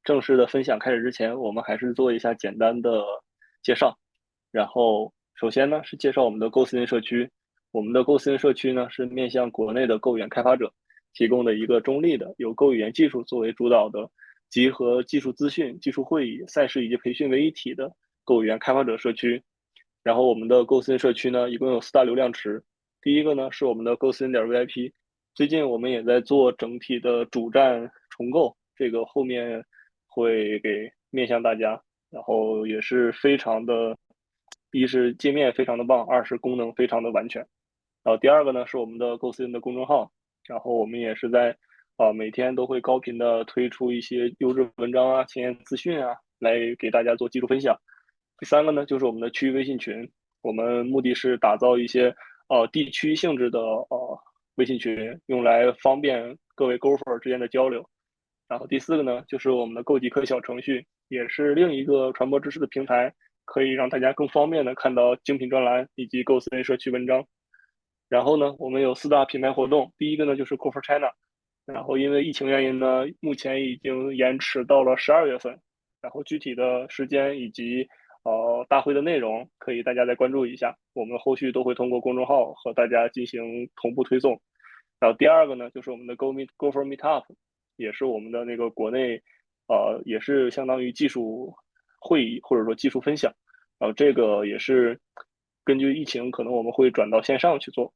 正式的分享开始之前，我们还是做一下简单的介绍。然后，首先呢是介绍我们的 GoSIM 社区。我们的 GoSIM 社区呢是面向国内的Go语言开发者提供的一个中立的，由 Go 语言技术作为主导的，集合技术资讯、技术会议、赛事以及培训为一体的 Go 语言开发者社区。然后我们的 GoSIM 社区呢，一共有4大流量池。第一个呢是我们的 GoSIM 点 VIP，最近我们也在做整体的主站重构，这个后面会给面向大家，然后也是非常的，一是界面非常的棒，二是功能非常的完全。然后第二个呢是我们的 GoSIM 的公众号，然后我们也是在每天都会高频的推出一些优质文章啊、前沿资讯啊，来给大家做技术分享。第三个呢就是我们的区域微信群，我们目的是打造一些地区性质的微信群，用来方便各位 Gopher 之间的交流。然后第四个呢，就是我们的购极客小程序，也是另一个传播知识的平台，可以让大家更方便的看到精品专栏以及 GoSIM 社区文章。然后呢，我们有4大品牌活动，第一个呢就是 Gopher China，然后因为疫情原因呢，目前已经延迟到了12月份，然后具体的时间以及大会的内容，可以大家再关注一下。我们后续都会通过公众号和大家进行同步推送。然后第二个呢，就是我们的 Go for Meetup，也是我们的那个国内，也是相当于技术会议或者说技术分享。然后这个也是根据疫情，可能我们会转到线上去做。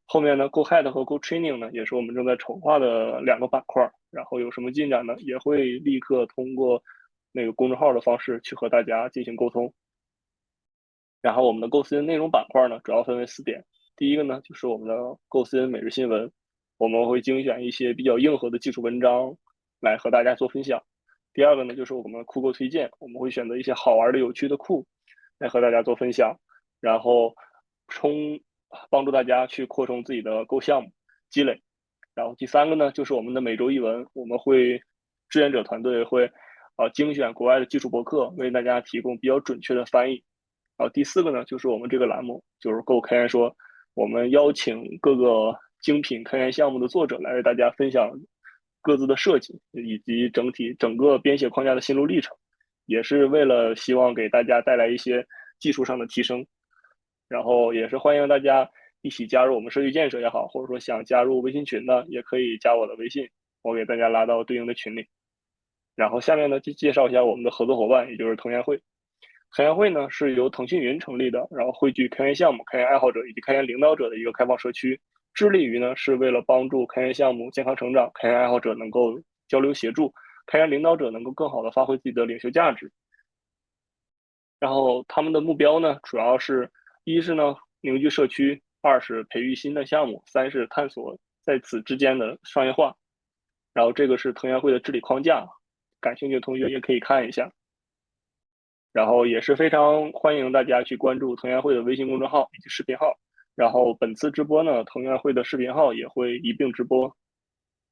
后面呢，Go Head 和 Go Training 呢，也是我们正在筹划的2个板块。然后有什么进展呢，也会立刻通过那个公众号的方式去和大家进行沟通。然后我们的 GoSIM 内容板块呢，主要分为4点。第一个呢，就是我们的 GoSIM 每日新闻，我们会精选一些比较硬核的技术文章来和大家做分享。第二个呢，就是我们的酷狗推荐，我们会选择一些好玩的、有趣的库来和大家做分享，然后帮助大家去扩充自己的 Go 项目积累。然后第三个呢，就是我们的每周一文，我们会志愿者团队会精选国外的技术博客，为大家提供比较准确的翻译。然后第四个呢，就是我们这个栏目，就是 Go 开源说，我们邀请各个精品开源项目的作者来为大家分享各自的设计以及整个编写框架的心路历程，也是为了希望给大家带来一些技术上的提升。然后也是欢迎大家一起加入我们社区建设也好，或者说想加入微信群的，也可以加我的微信，我给大家拉到对应的群里。然后下面呢，就介绍一下我们的合作伙伴，也就是腾源会。腾源会呢是由腾讯云成立的，然后汇聚开源项目、开源爱好者以及开源领导者的一个开放社区，致力于呢是为了帮助开源项目健康成长，开源爱好者能够交流协助，开源领导者能够更好的发挥自己的领袖价值。然后他们的目标呢，主要是一是呢凝聚社区，二是培育新的项目，三是探索在此之间的商业化。然后这个是腾源会的治理框架，感兴趣的同学也可以看一下。然后也是非常欢迎大家去关注腾源会的微信公众号以及视频号。然后本次直播呢，腾源会的视频号也会一并直播。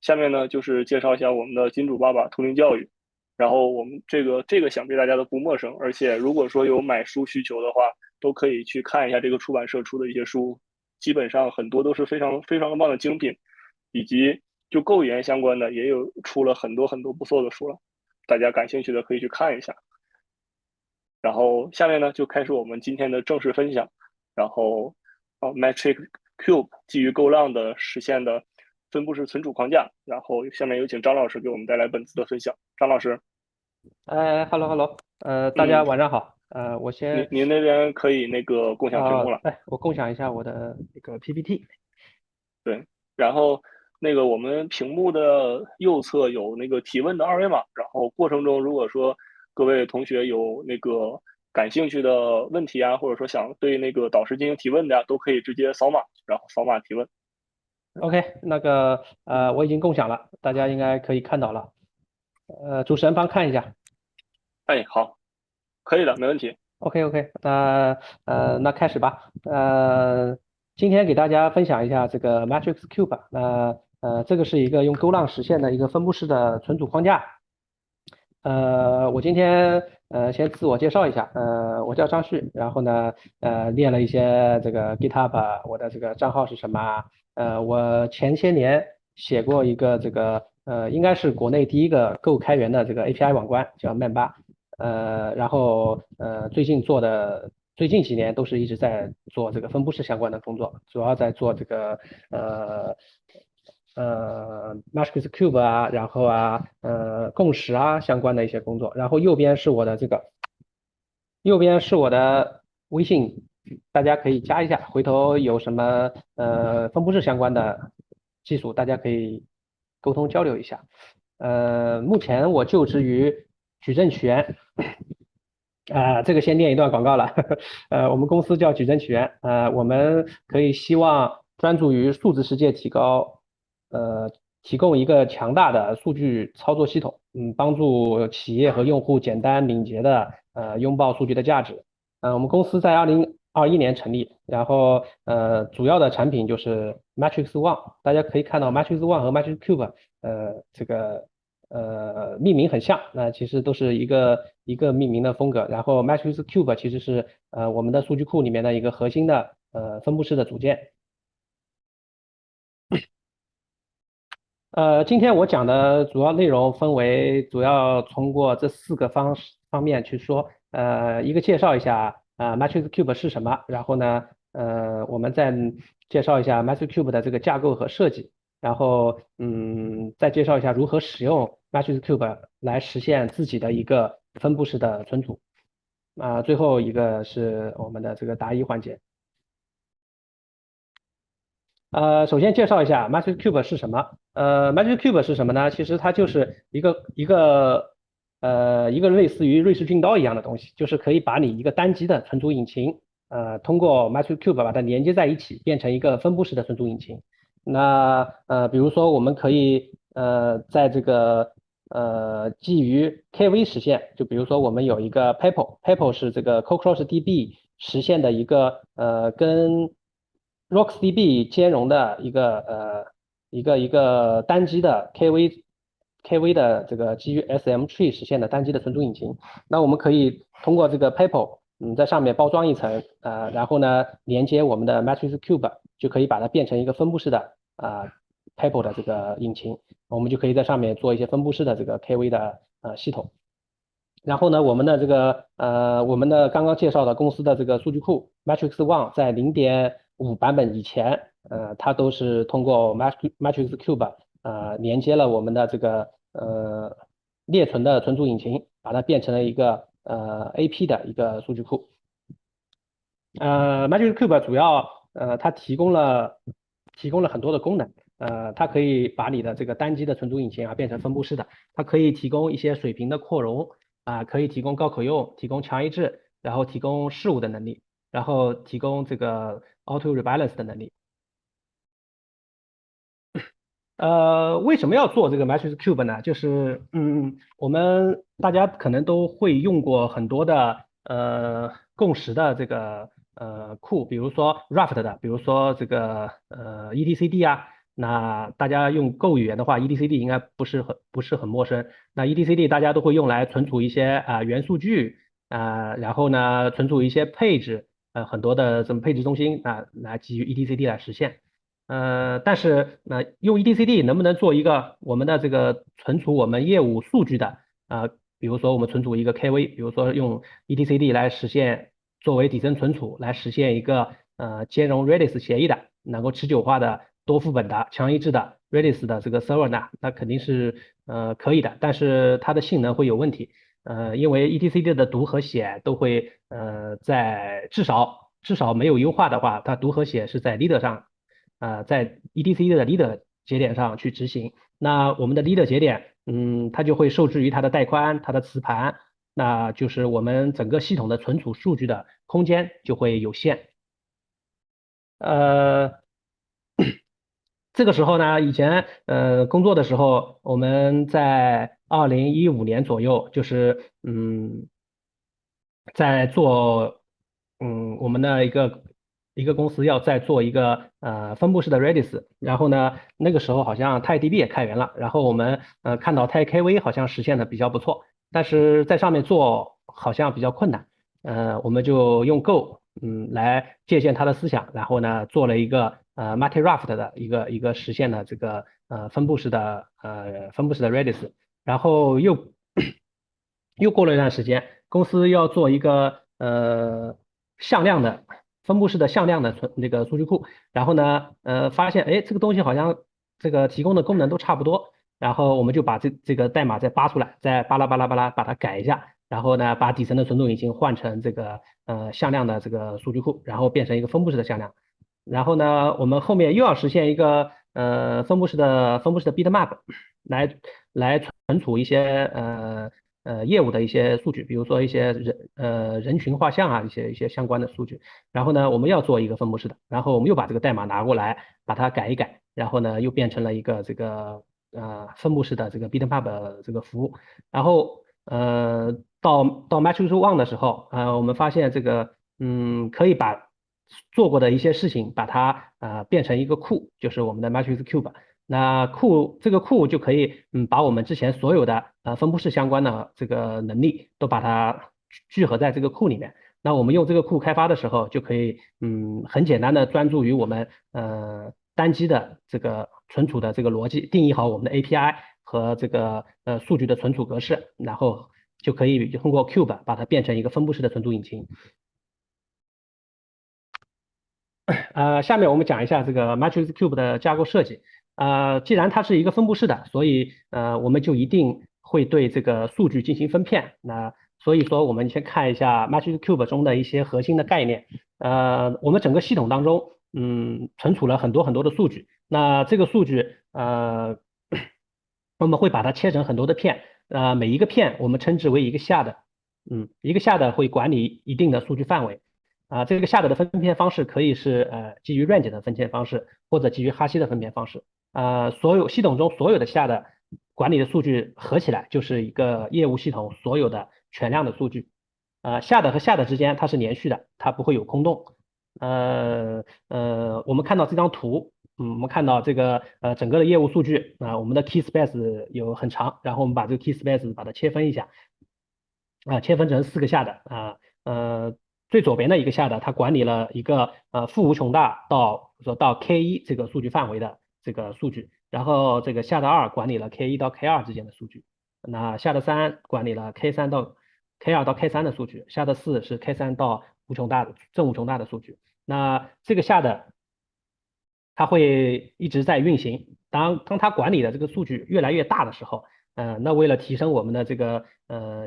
下面呢就是介绍一下我们的金主爸爸图灵教育。然后我们这个想必大家都不陌生，而且如果说有买书需求的话，都可以去看一下这个出版社出的一些书，基本上很多都是非常非常棒的精品，以及就购语言相关的也有出了很多很多不错的书了，大家感兴趣的可以去看一下。然后下面呢就开始我们今天的正式分享。然后Metric Cube 基于 GoLang 的实现的分布式存储框架。然后下面有请张老师给我们带来本次的分享。张老师。hello hello，大家嗯，晚上好。我先您那边可以那个共享屏幕了。我共享一下我的那个 PPT。对，然后那个我们屏幕的右侧有那个提问的二维码，然后过程中如果说各位同学有那个感兴趣的问题啊，或者说想对那个导师进行提问的呀，都可以直接扫码，然后扫码提问。OK，那个嗯，我已经共享了，大家应该可以看到了。主持人帮看一下。哎，好，可以的，没问题。OK OK，那开始吧。今天给大家分享一下这个 Matrix Cube。这个是一个用 Golang 实现的一个分布式的存储框架。我今天先自我介绍一下。我叫张旭，然后呢列了一些这个 GitHub 我的这个账号是什么。我前些年写过一个这个应该是国内第一个 Go 开源的这个 API 网关，叫 Man8。然后最近几年都是一直在做这个分布式相关的工作，主要在做这个呃MatrixCube 啊，然后共识啊相关的一些工作。然后右边是我的微信，大家可以加一下，回头有什么分布式相关的技术，大家可以沟通交流一下。目前我就职于矩阵起源，这个先念一段广告了。我们公司叫矩阵起源，我们希望专注于数字世界提供一个强大的数据操作系统，帮助企业和用户简单敏捷的拥抱数据的价值。我们公司在2021年成立，然后主要的产品就是 Matrix One，大家可以看到 Matrix One 和 Matrix Cube，这个命名很像，那其实都是一个命名的风格。然后 Matrix Cube 其实是我们的数据库里面的一个核心的分布式的组件。今天我讲的主要内容主要通过这方面去说，一个介绍一下Matrix Cube 是什么，然后呢，我们再介绍一下 Matrix Cube 的这个架构和设计，然后再介绍一下如何使用 Matrix Cube 来实现自己的一个分布式的存储，最后一个是我们的这个答疑环节。首先介绍一下 Magic Cube 是什么。Magic Cube 是什么呢？其实它就是一个类似于瑞士军刀一样的东西，就是可以把你一个单机的存储引擎，通过 Magic Cube 把它连接在一起，变成一个分布式的存储引擎。那比如说我们可以在这个基于 KV 实现，就比如说我们有一个 PEPL 是这个 Cockroach DB 实现的一个跟 RocksDB 兼容的一个单机的 KV 的这个基于 SM Tree 实现的单机的存储引擎。那我们可以通过这个 PEPL，在上面包装一层，然后呢连接我们的 Matrix Cube，就可以把它变成一个分布式的PEPL 的这个引擎，我们就可以在上面做一些分布式的这个 KV 的系统。然后呢，我们的刚刚介绍的公司的这个数据库 Matrix One 在0.5版本以前，它都是通过 Matrix Cube 连接了我们的这个列存的存储引擎，把它变成了一个AP 的一个数据库。Matrix Cube 主要它提供了很多的功能。它可以把你的这个单机的存储引擎变成分布式的，它可以提供一些水平的扩容可以提供高可用，提供强一致，然后提供事务的能力，然后提供这个 auto rebalance 的能力。为什么要做这个 Matrix Cube 呢？就是我们大家可能都会用过很多的共识的这个库，比如说 Raft 的，比如说这个etcd啊。那大家用 Go 语言的话，etcd 应该不是很陌生。那 etcd 大家都会用来存储一些元数据然后呢存储一些配置很多的这么配置中心来基于 etcd 来实现。但是用 etcd 能不能做一个我们的这个存储我们业务数据的比如说我们存储一个 KV，比如说用 etcd 来实现作为底层存储来实现一个兼容 Redis 协议的，能够持久化的多副本的强一致的 Redis 的这个 server 呢，那肯定是可以的，但是它的性能会有问题。因为 etcd 的读和写都会在至少没有优化的话，它读和写是在 leader 上在 etcd 的 leader 节点上去执行。那我们的 leader 节点它就会受制于它的带宽、它的磁盘，那就是我们整个系统的存储数据的空间就会有限。呃，这个时候呢，以前工作的时候，我们在2015年左右，就是在做我们的一个公司要在做一个分布式的 Redis，然后呢那个时候好像 TiDB 也开源了，然后我们看到 TiKV 好像实现的比较不错，但是在上面做好像比较困难，我们就用 Go 来借鉴它的思想，然后呢做了一个Multi-Raft 的一个实现的这个分布式的 Redis，然后又过了一段时间，公司要做一个向量的分布式的向量的那个数据库，然后呢发现哎这个东西好像这个提供的功能都差不多，然后我们就把这个代码再扒出来，再巴拉巴拉巴拉把它改一下，然后呢把底层的存储引擎换成这个向量的这个数据库，然后变成一个分布式的向量。然后呢，我们后面又要实现一个分布式的 bitmap 来存储一些业务的一些数据，比如说一些人群画像啊一些相关的数据。然后呢，我们要做一个分布式的，然后我们又把这个代码拿过来，把它改一改，然后呢又变成了一个这个分布式的这个 bitmap 这个服务。然后到 Matrix One 的时候，我们发现这个可以把做过的一些事情，把它变成一个库，就是我们的 Matrix Cube。那这个库就可以把我们之前所有的分布式相关的这个能力都把它聚合在这个库里面。那我们用这个库开发的时候，就可以很简单的专注于我们单机的这个存储的这个逻辑，定义好我们的 API 和这个数据的存储格式，然后就可以通过 Cube 把它变成一个分布式的存储引擎。下面我们讲一下这个 Matrix Cube 的架构设计。既然它是一个分布式的，所以我们就一定会对这个数据进行分片。那所以说，我们先看一下 Matrix Cube 中的一些核心的概念。我们整个系统当中，存储了很多很多的数据。那这个数据，我们会把它切成很多的片。每一个片我们称之为一个 shard。一个 shard 会管理一定的数据范围。这个 shard 的分片方式可以是基于 range 的分片方式，或者基于哈希的分片方式。所有系统中所有的 shard 管理的数据合起来就是一个业务系统所有的全量的数据。shard 和 shard 之间它是连续的，它不会有空洞。我们看到这张图，我们看到这个整个的业务数据我们的 key space 有很长，然后我们把这个 key space 把它切分一下。切分成4个shard。最左边的一个shard它管理了一个负无穷大到K1这个数据范围的这个数据，然后这个shard 2管理了 K1 到 K2之间的数据，那shard 3管理了 K2 到 K3的数据，shard 4是 K3 到正无穷大的数据。那这个shard它会一直在运行，当它管理的这个数据越来越大的时候，那为了提升我们的这个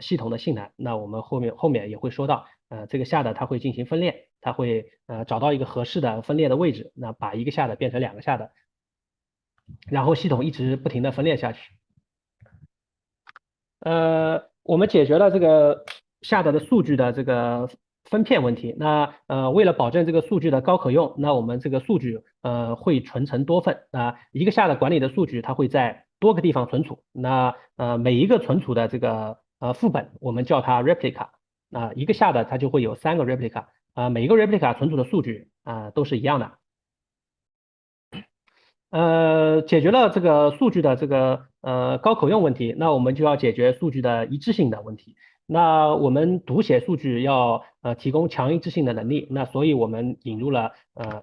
系统的性能，那我们后面也会说到，这个shard它会进行分裂，它会找到一个合适的分裂的位置，那把一个shard变成2个shard，然后系统一直不停的分裂下去。我们解决了这个shard的数据的这个分片问题。那为了保证这个数据的高可用，那我们这个数据会存成多份一个shard管理的数据它会在多个地方存储。那每一个存储的这个副本我们叫它 replica。一个shard它就会有3个 replica。每一个 replica 存储的数据都是一样的。解决了这个数据的这个高可用问题，那我们就要解决数据的一致性的问题。那我们读写数据要提供强一致性的能力，那所以我们引入了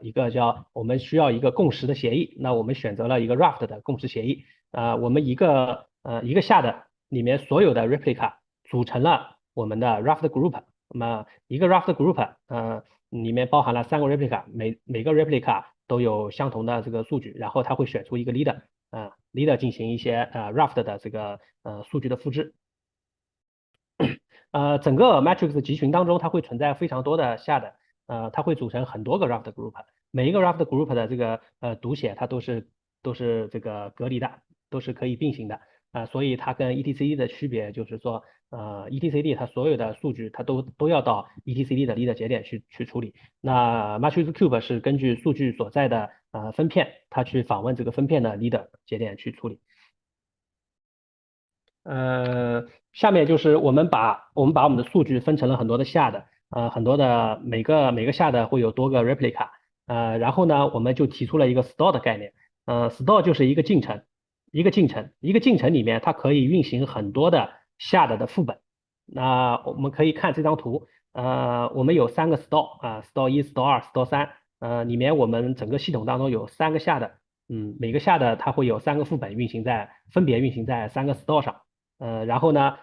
一个我们需要一个共识的协议。那我们选择了一个 Raft 的共识协议。我们一个shard里面所有的 replica 组成了我们的 Raft group。那么一个 Raft group 里面包含了3个 replica，每个 replica 都有相同的这个数据，然后它会选出一个 leader，leader 进行一些Raft 的这个数据的复制。整个 Matrix 集群当中，它会存在非常多的shard，它会组成很多个 Raft group，每一个 Raft group 的这个读写它都是这个隔离的，都是可以并行的。所以它跟 etcd 的区别就是说etcd 它所有的数据它都要到 etcd 的 leader 节点去处理。那 Matrix Cube 是根据数据所在的分片，它去访问这个分片的 leader 节点去处理。下面就是我们把我们的数据分成了很多的shard，很多的每个shard会有多个 replica。然后呢，我们就提出了一个 store 的概念。store 就是一个进程，一个进程里面它可以运行很多的shard的副本。那我们可以看这张图，我们有3个 store，store 1、store 2、store 3。里面我们整个系统当中有3个shard，每个 shard 它会有3个副本分别运行在3个 store 上，然后呢，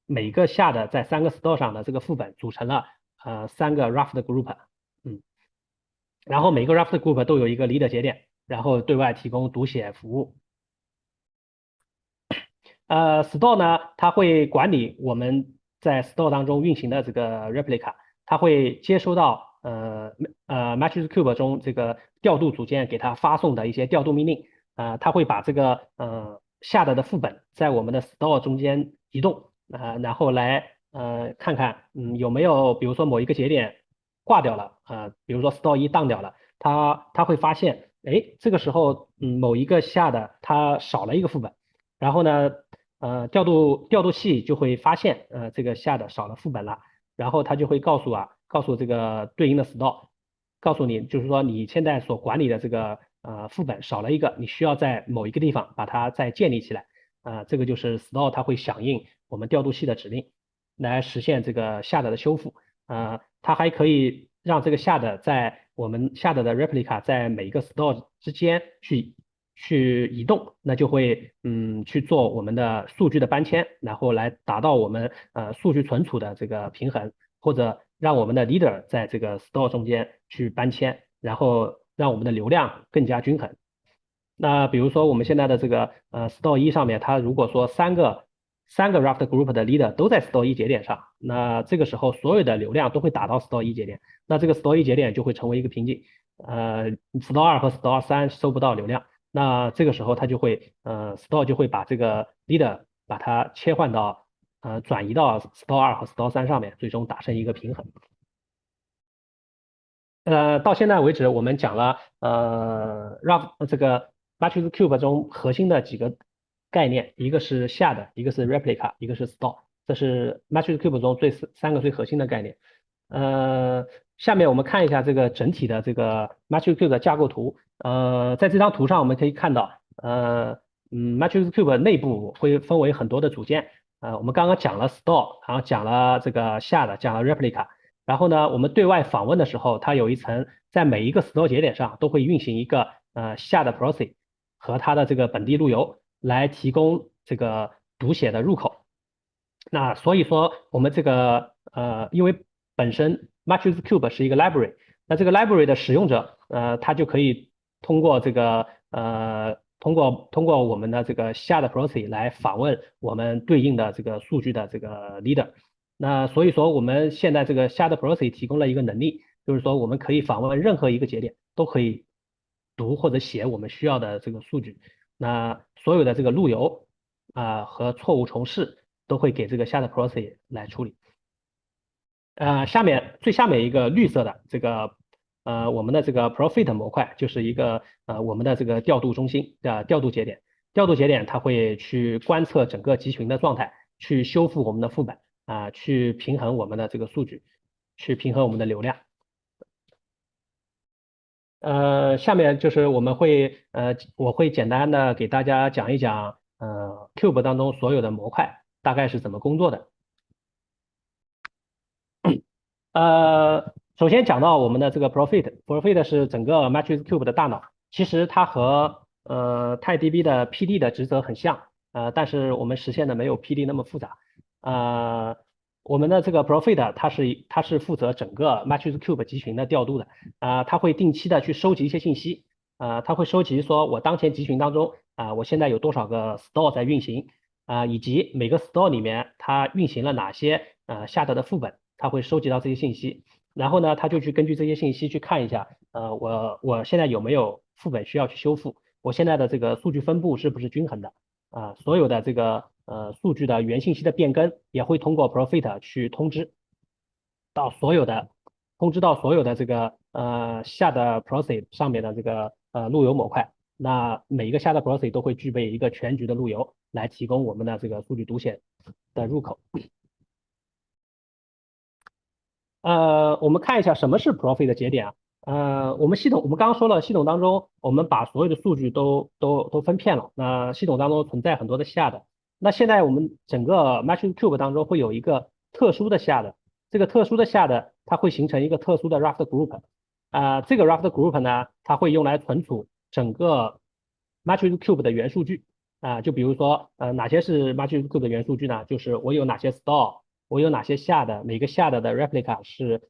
每个 shard 在3个 store 上的这个副本组成了3个 raft group，然后每个 raft group 都有一个 leader 节点，然后对外提供读写服务。store 呢，它会管理我们在 store 当中运行的这个 replica，它会接收到Matrix Cube 中这个调度组件给它发送的一些调度命令，它会把这个shard的副本在我们的 store 中间移动，然后来看看有没有比如说某一个节点挂掉了，比如说 store 一 down 掉了，它会发现，哎，这个时候某一个shard它少了一个副本。然后呢，调度器就会发现，这个下的少了副本了，然后它就会告诉这个对应的 store，告诉你，就是说你现在所管理的这个副本少了一个，你需要在某一个地方把它再建立起来，这个就是 store 它会响应我们调度器的指令，来实现这个下的修复，它还可以让这个下的在我们下的 replica 在每一个 store 之间去移动，那就会去做我们的数据的搬迁，然后来达到我们数据存储的这个平衡，或者让我们的 leader 在这个 store 中间去搬迁，然后让我们的流量更加均衡。那比如说我们现在的这个store 一上面，它如果说三个 raft group 的 leader 都在 store 一节点上，那这个时候所有的流量都会打到 store 一节点，那这个 store 一节点就会成为一个瓶颈，store 二和 store 三收不到流量。那这个时候它就会store 就会把这个 leader 把它切换到转移到 store 二和 store 三上面，最终达成一个平衡。到现在为止，我们讲了这个 Matrix Cube 中核心的几个概念，一个是 shard，一个是 replica，一个是 store，这是 Matrix Cube 中3个最核心的概念。下面我们看一下这个整体的这个 Matrix Cube 的架构图。在这张图上我们可以看到，Matrix Cube 内部会分为很多的组件。我们刚刚讲了 store，然后讲了这个 shard，讲了 replica。然后呢，我们对外访问的时候，它有一层，在每一个 store 节点上都会运行一个下的 proxy 和它的这个本地路由，来提供这个读写的入口。那所以说，我们这个因为本身 Matrix Cube 是一个 library，那这个 library 的使用者他就可以通过这个通过我们的这个下的 proxy 来访问我们对应的这个数据的这个 leader。那所以说，我们现在这个 shard proxy 提供了一个能力，就是说我们可以访问任何一个节点，都可以读或者写我们需要的这个数据。那所有的这个路由和错误重试都会给这个 shard proxy 来处理。最下面一个绿色的这个我们的这个 profit 模块就是一个我们的这个调度中心调度节点。调度节点它会去观测整个集群的状态，去修复我们的副本。去平衡我们的这个数据，去平衡我们的流量。下面就是我会简单的给大家讲一讲Cube 当中所有的模块大概是怎么工作的。首先讲到我们的这个 Profit 是整个 Matrix Cube 的大脑，其实它和TiDB 的 PD 的职责很像，但是我们实现的没有 PD 那么复杂。我们的这个 Profit 它是负责整个 Matrix Cube 集群的调度的，它会定期的去收集一些信息，它会收集说我当前集群当中我现在有多少个 store 在运行，以及每个 store 里面它运行了哪些下的副本，它会收集到这些信息，然后呢，它就去根据这些信息去看一下，我现在有没有副本需要去修复，我现在的这个数据分布是不是均衡的。所有的这个数据的原信息的变更也会通过 Profit 去通知到所有的这个下的 proxy 上面的这个路由模块。那每一个下的 proxy 都会具备一个全局的路由来提供我们的这个数据读写的入口。我们看一下什么是 Profit 的节点啊？我们刚刚说了，系统当中我们把所有的数据都分片了。那系统当中存在很多的下的，那现在我们整个 Matrix Cube 当中会有一个特殊的下的，这个特殊的下的它会形成一个特殊的 raft group。这个 raft group 呢，它会用来存储整个 Matrix Cube 的元数据就比如说哪些是 Matrix Cube 的元数据呢？就是我有哪些 store，我有哪些下的，每个下的 replica 是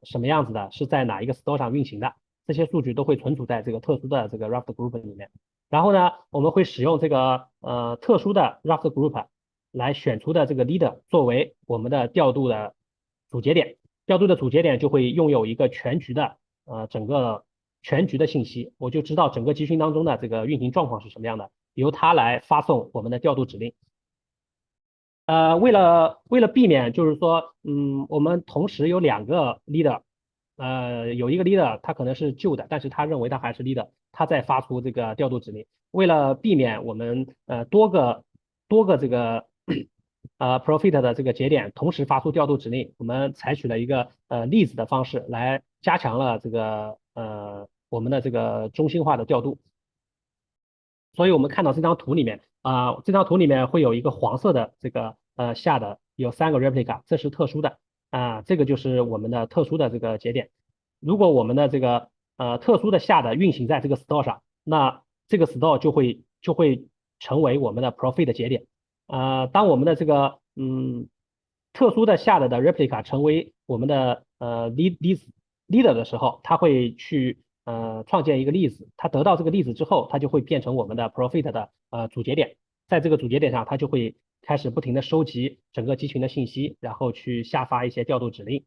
什么样子的，是在哪一个 store 上运行的，这些数据都会存储在这个特殊的这个 Raft Group 里面。然后呢，我们会使用这个特殊的 Raft Group 来选出的这个 leader 作为我们的调度的主节点，调度的主节点就会拥有一个全局的整个全局的信息，我就知道整个集群当中的这个运行状况是什么样的，由它来发送我们的调度指令。为了避免就是说，我们同时有两个 leader，有一个 leader 他可能是旧的，但是他认为他还是 leader，他在发出这个调度指令。为了避免我们多个这个profit 的这个节点同时发出调度指令，我们采取了一个粒子的方式来加强了这个我们的这个中心化的调度。所以我们看到这张图里面这张图里面会有一个黄色的这个下的有3个 replica， 这是特殊的这个就是我们的特殊的这个节点。如果我们的这个特殊的下的运行在这个 store 上，那这个 store 就会成为我们的 profit 节点。当我们的这个特殊的下的 replica 成为我们的leader 的时候，它会去创建一个例子，它得到这个例子之后，它就会变成我们的 profit 的主节点，在这个主节点上，它就会开始不停的收集整个集群的信息，然后去下发一些调度指令。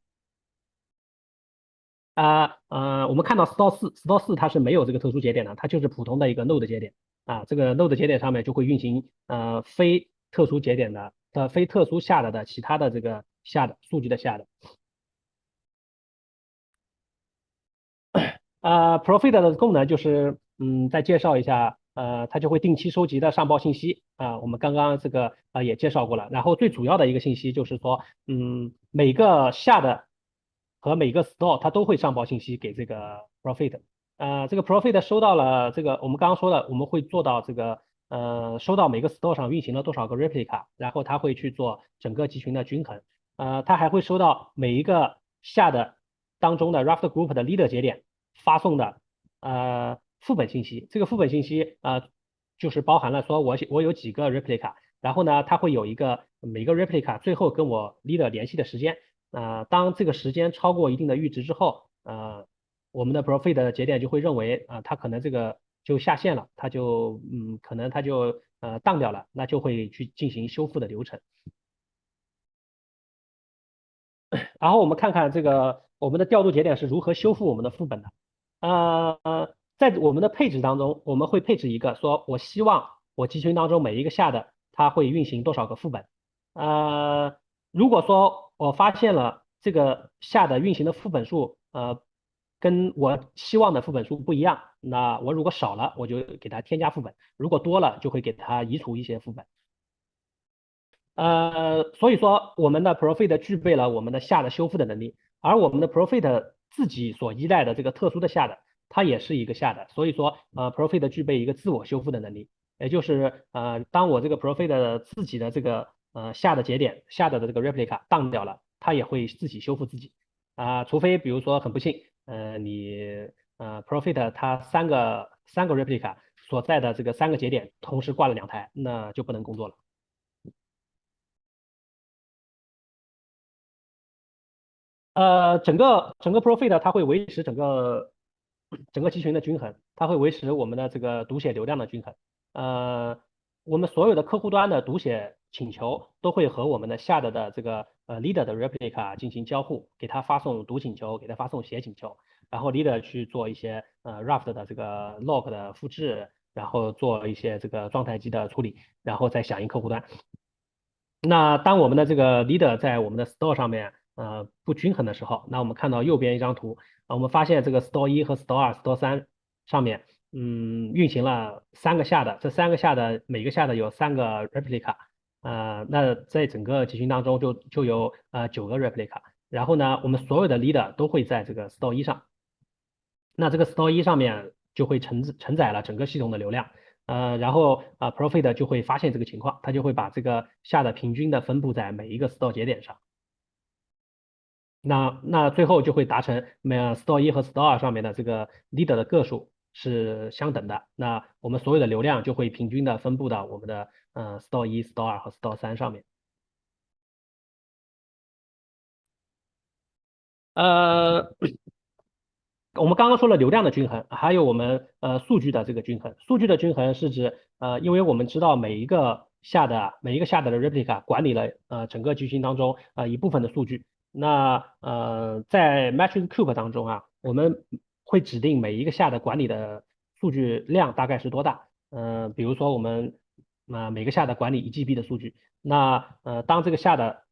我们看到 store 4它是没有这个特殊节点的，它就是普通的一个 node 节点这个 node 节点上面就会运行非特殊节点的非特殊下的其他的这个下的数据的下的。Profit 的功能就是，再介绍一下，它就会定期收集的上报信息我们刚刚这个也介绍过了。然后最主要的一个信息就是说，每个下的和每个 store 它都会上报信息给这个 Profit。这个 Profit 收到了这个我们刚刚说的，我们会做到这个收到每个 store 上运行了多少个 replica，然后它会去做整个集群的均衡。它还会收到每一个下的当中的 Raft Group 的 leader 节点发送的副本信息。这个副本信息就是包含了说我有几个 replica，然后呢，它会有一个每个 replica 最后跟我 leader 联系的时间。当这个时间超过一定的阈值之后，我们的 profit 的节点就会认为它可能这个就下线了，它就可能它就当掉了，那就会去进行修复的流程。然后我们看看这个我们的调度节点是如何修复我们的副本的。在我们的配置当中，我们会配置一个说，我希望我集群当中每一个下的它会运行多少个副本。如果说我发现了这个下的运行的副本数跟我希望的副本数不一样，那我如果少了，我就给它添加副本；如果多了，就会给它移除一些副本。所以说我们的 Profit 具备了我们的下的修复的能力，而我们的 Profit 自己所依赖的这个特殊的下的，它也是一个下的，所以说Profit 具备一个自我修复的能力，也就是当我这个 Profit 自己的这个下的节点下的这个 replica 当掉了，它也会自己修复自己除非比如说很不幸你Profit 它三个 replica 所在的这个3个节点同时挂了2台，那就不能工作了。整个 Profit 它会维持整个集群的均衡，它会维持我们的这个读写流量的均衡。我们所有的客户端的读写请求都会和我们的下的这个leader 的 replica 进行交互，给它发送读请求，给它发送写请求，然后 leader 去做一些Raft 的这个 log 的复制，然后做一些这个状态机的处理，然后再响应客户端。那当我们的这个 leader 在我们的 store 上面不均衡的时候，那我们看到右边一张图我们发现这个 store 1和 store 2、store 3上面运行了3个下的，这3个下的每个下的有3个 replica，那在整个集群当中就有9个 replica，然后呢，我们所有的 leader 都会在这个 store 1上，那这个 store 1上面就会承载了整个系统的流量。然后Profit 就会发现这个情况，它就会把这个下的平均的分布在每一个 store 节点上。那最后就会达成store 1和store 2上面的这个 leader 的个数是相等的，那我们所有的流量就会平均的分布到我们的store 1、store 2和 store 3上面。呃，我们刚刚说了流量的均衡，还有我们数据的这个均衡。数据的均衡是指因为我们知道每一个下的 replica 管理了整个集群当中一部分的数据。那在 Matrix Cube 当中啊，我们会指定每一个下的管理的数据量大概是多大。比如说我们每个下的管理1GB 的数据，那当这个下的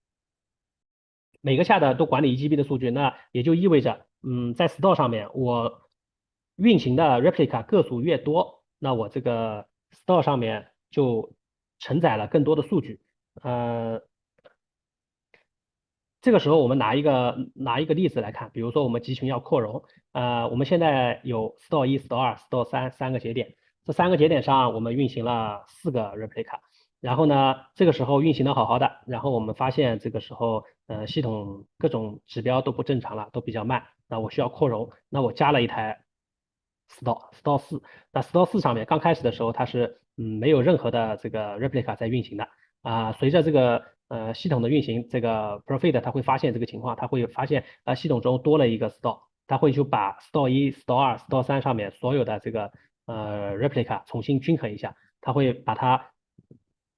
每个下的都管理1GB 的数据，那也就意味着，在 store 上面我运行的 replica 个数越多，那我这个 store 上面就承载了更多的数据。呃，这个时候我们拿一个例子来看，比如说我们集群要扩容，我们现在有 store 1、store 2、store 3三个节点，这三个节点上我们运行了4个 replica，然后呢，这个时候运行的好好的，然后我们发现这个时候系统各种指标都不正常了，都比较慢，那我需要扩容，那我加了一台 store 4，那 store 4上面刚开始的时候它是没有任何的这个 replica 在运行的。随着这个系统的运行，这个 Profit 它会发现这个情况，它会发现系统中多了一个 store，它会去把 store 1、store 2、store 3上面所有的这个replica 重新均衡一下，它会把它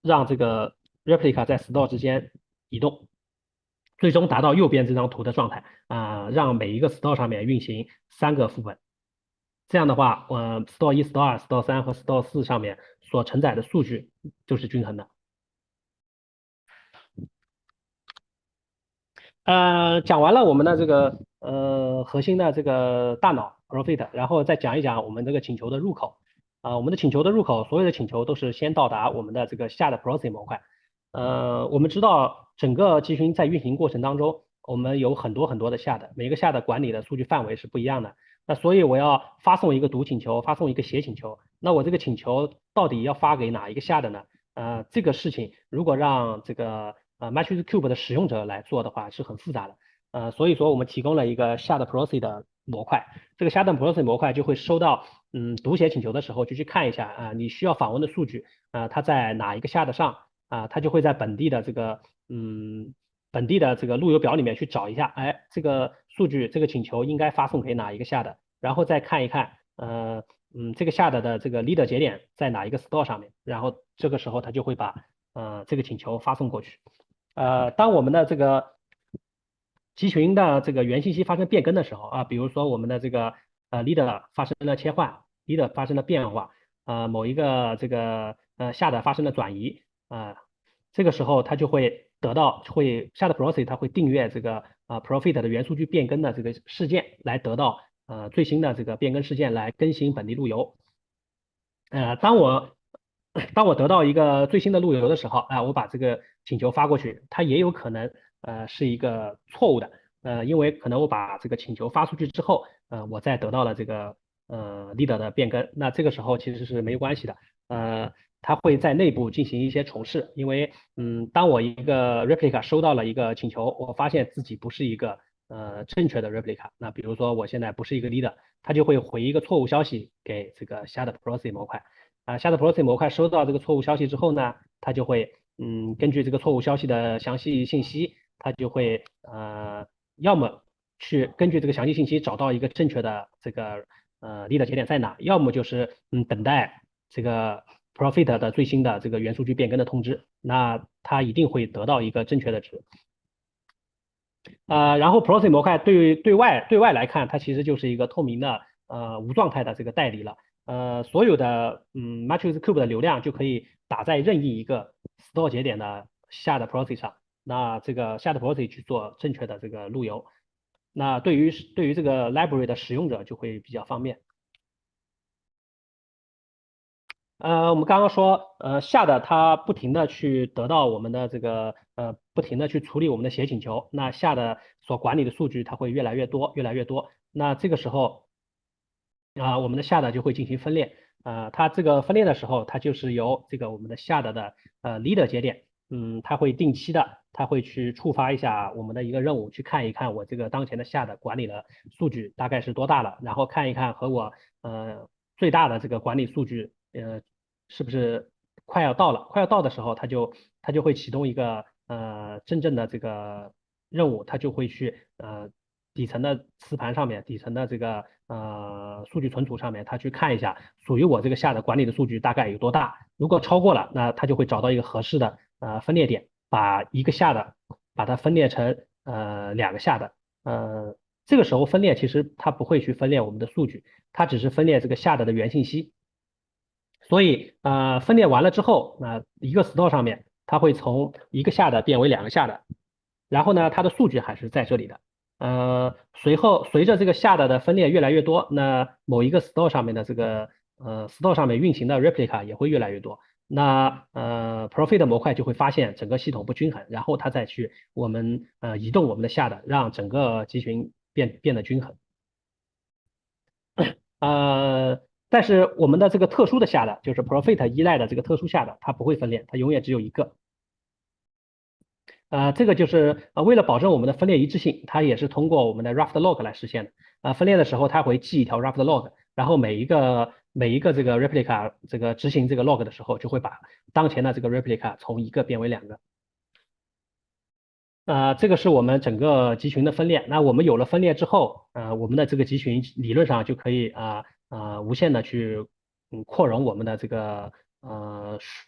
让这个 replica 在 store 之间移动，最终达到右边这张图的状态让每一个 store 上面运行3个副本。这样的话，store 1、store 2、store 3和 store 4上面所承载的数据就是均衡的。讲完了我们的这个核心的这个大脑 Profit，然后再讲一讲我们这个请求的入口。我们的请求的入口，所有的请求都是先到达我们的这个下的 Process 模块。我们知道整个集群在运行过程当中，我们有很多很多的下的，每个下的管理的数据范围是不一样的。那所以我要发送一个读请求，发送一个写请求。那我这个请求到底要发给哪一个下的呢？这个事情如果让这个Matrix Cube 的使用者来做的话是很复杂的。所以说我们提供了一个 Shard Process 的模块，这个 Shard Process 模块就会收到读写请求的时候就去看一下你需要访问的数据它在哪一个 Shard 上它就会在本地的这个路由表里面去找一下，哎，这个数据这个请求应该发送给哪一个 Shard，然后再看一看这个 Shard 的这个 leader 节点在哪一个 store 上面，然后这个时候它就会把这个请求发送过去。当我们的这个集群的这个元信息发生变更的时候比如说我们的这个leader 发生了切换，leader 发生了变化，某一个这个下的发生了转移这个时候它就会得到下的 process 它会订阅这个Profit 的元数据变更的这个事件，来得到最新的这个变更事件来更新本地路由。当我得到一个最新的路由的时候我把这个请求发过去，它也有可能是一个错误的，因为可能我把这个请求发出去之后，我再得到了这个leader 的变更，那这个时候其实是没有关系的，它会在内部进行一些重试，因为当我一个 replica 收到了一个请求，我发现自己不是一个正确的 replica，那比如说我现在不是一个 leader，它就会回一个错误消息给这个 Shard Process 模块。Shard Process 模块收到这个错误消息之后呢，它就会根据这个错误消息的详细信息，它就会要么去根据这个详细信息找到一个正确的这个leader 节点在哪，要么就是等待这个 Profit 的最新的这个元数据变更的通知，那它一定会得到一个正确的值。然后 Process 模块对外来看，它其实就是一个透明的无状态的这个代理了。所有的Matrix Cube 的流量就可以打在任意一个 store 节点的下的 process 上，那这个下的 process 去做正确的这个路由，那对于这个 library 的使用者就会比较方便。我们刚刚说，下的它不停的去得到我们的这个不停的去处理我们的写请求，那下的所管理的数据它会越来越多，越来越多。那这个时候我们的下的就会进行分裂，它这个分裂的时候，它就是由这个我们的下的leader 节点，它会定期的，它会去触发一下我们的一个任务，去看一看我这个当前的下的管理的数据大概是多大了，然后看一看和我最大的这个管理数据，是不是快要到了？快要到的时候，它就会启动一个真正的这个任务，它就会去底层的磁盘上面，底层的这个数据存储上面，它去看一下属于我这个下的管理的数据大概有多大。如果超过了，那它就会找到一个合适的分裂点，把一个下的把它分裂成两个下的。这个时候分裂其实它不会去分裂我们的数据，它只是分裂这个下的原信息。所以分裂完了之后，一个 store 上面它会从一个下的变为两个下的，然后呢，它的数据还是在这里的。随后随着这个下的分裂越来越多，那某一个 store 上面的这个store 上面运行的 replica 也会越来越多。那Profit 模块就会发现整个系统不均衡，然后它再去我们移动我们的下的，让整个集群变得均衡。但是我们的这个特殊的下的，就是 Profit 依赖的这个特殊下的，它不会分裂，它永远只有一个。这个就是为了保证我们的分裂一致性，它也是通过我们的 raft log 来实现的。分裂的时候它会记一条 raft log，然后每一个这个 replica 这个执行这个 log 的时候，就会把当前的这个 replica 从一个变为两个。这个是我们整个集群的分裂。那我们有了分裂之后，我们的这个集群理论上就可以无限的去扩容我们的这个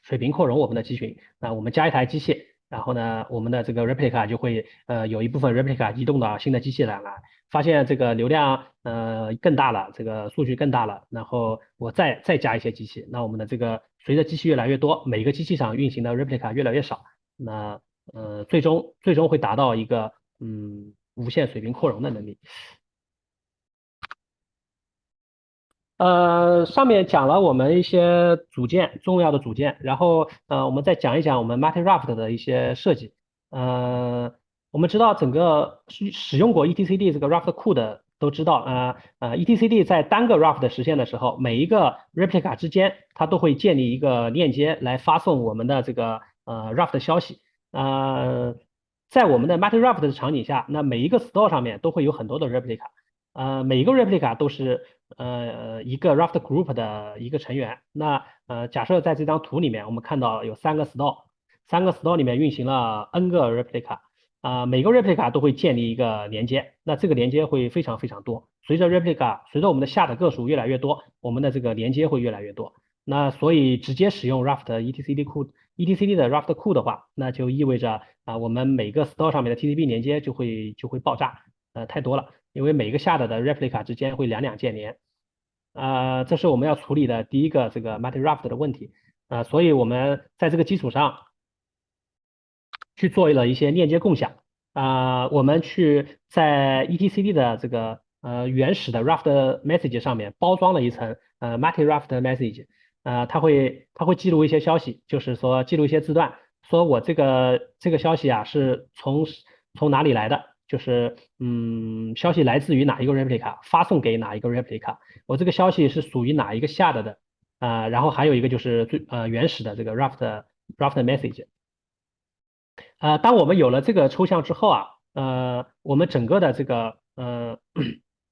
水平扩容我们的集群。那我们加一台机器，然后呢，我们的这个 replica 就会有一部分 replica 移动到新的机器上来，发现这个流量更大了，这个数据更大了，然后我再加一些机器，那我们的这个随着机器越来越多，每个机器上运行的 replica 越来越少，那最终会达到一个无限水平扩容的能力。上面讲了我们一些组件，重要的组件，然后我们再讲一讲我们 multi-raft 的一些设计。我们知道整个使用过 etcd 这个 raft 库的都知道，etcd 在单个 raft 实现的时候，每一个 replica 之间它都会建立一个链接来发送我们的这个raft 消息。在我们的 multi-raft 的场景下，那每一个 store 上面都会有很多的 replica。每一个 replica 都是一个 raft group 的一个成员。那假设在这张图里面，我们看到有三个 store，三个 store 里面运行了 n 个 replica，每个 replica 都会建立一个连接，那这个连接会非常非常多。随着我们的下的个数越来越多，我们的这个连接会越来越多。那所以直接使用 raft etcd 库 etcd 的 raft 库的话，那就意味着我们每个 store 上面的 TCP 连接就会爆炸，太多了。因为每个下的 replica 之间会两键连，这是我们要处理的第一个这个 multi-raft 的问题，所以我们在这个基础上去做了一些链接共享，我们去在 etcd 的这个原始的 raft message 上面包装了一层multi-raft message，它会记录一些消息，就是说记录一些字段，说我这个消息是从哪里来的。就是消息来自于哪一个 replica，发送给哪一个 replica，我这个消息是属于哪一个下的，然后还有一个就是原始的这个 raft message。当我们有了这个抽象之后我们整个的这个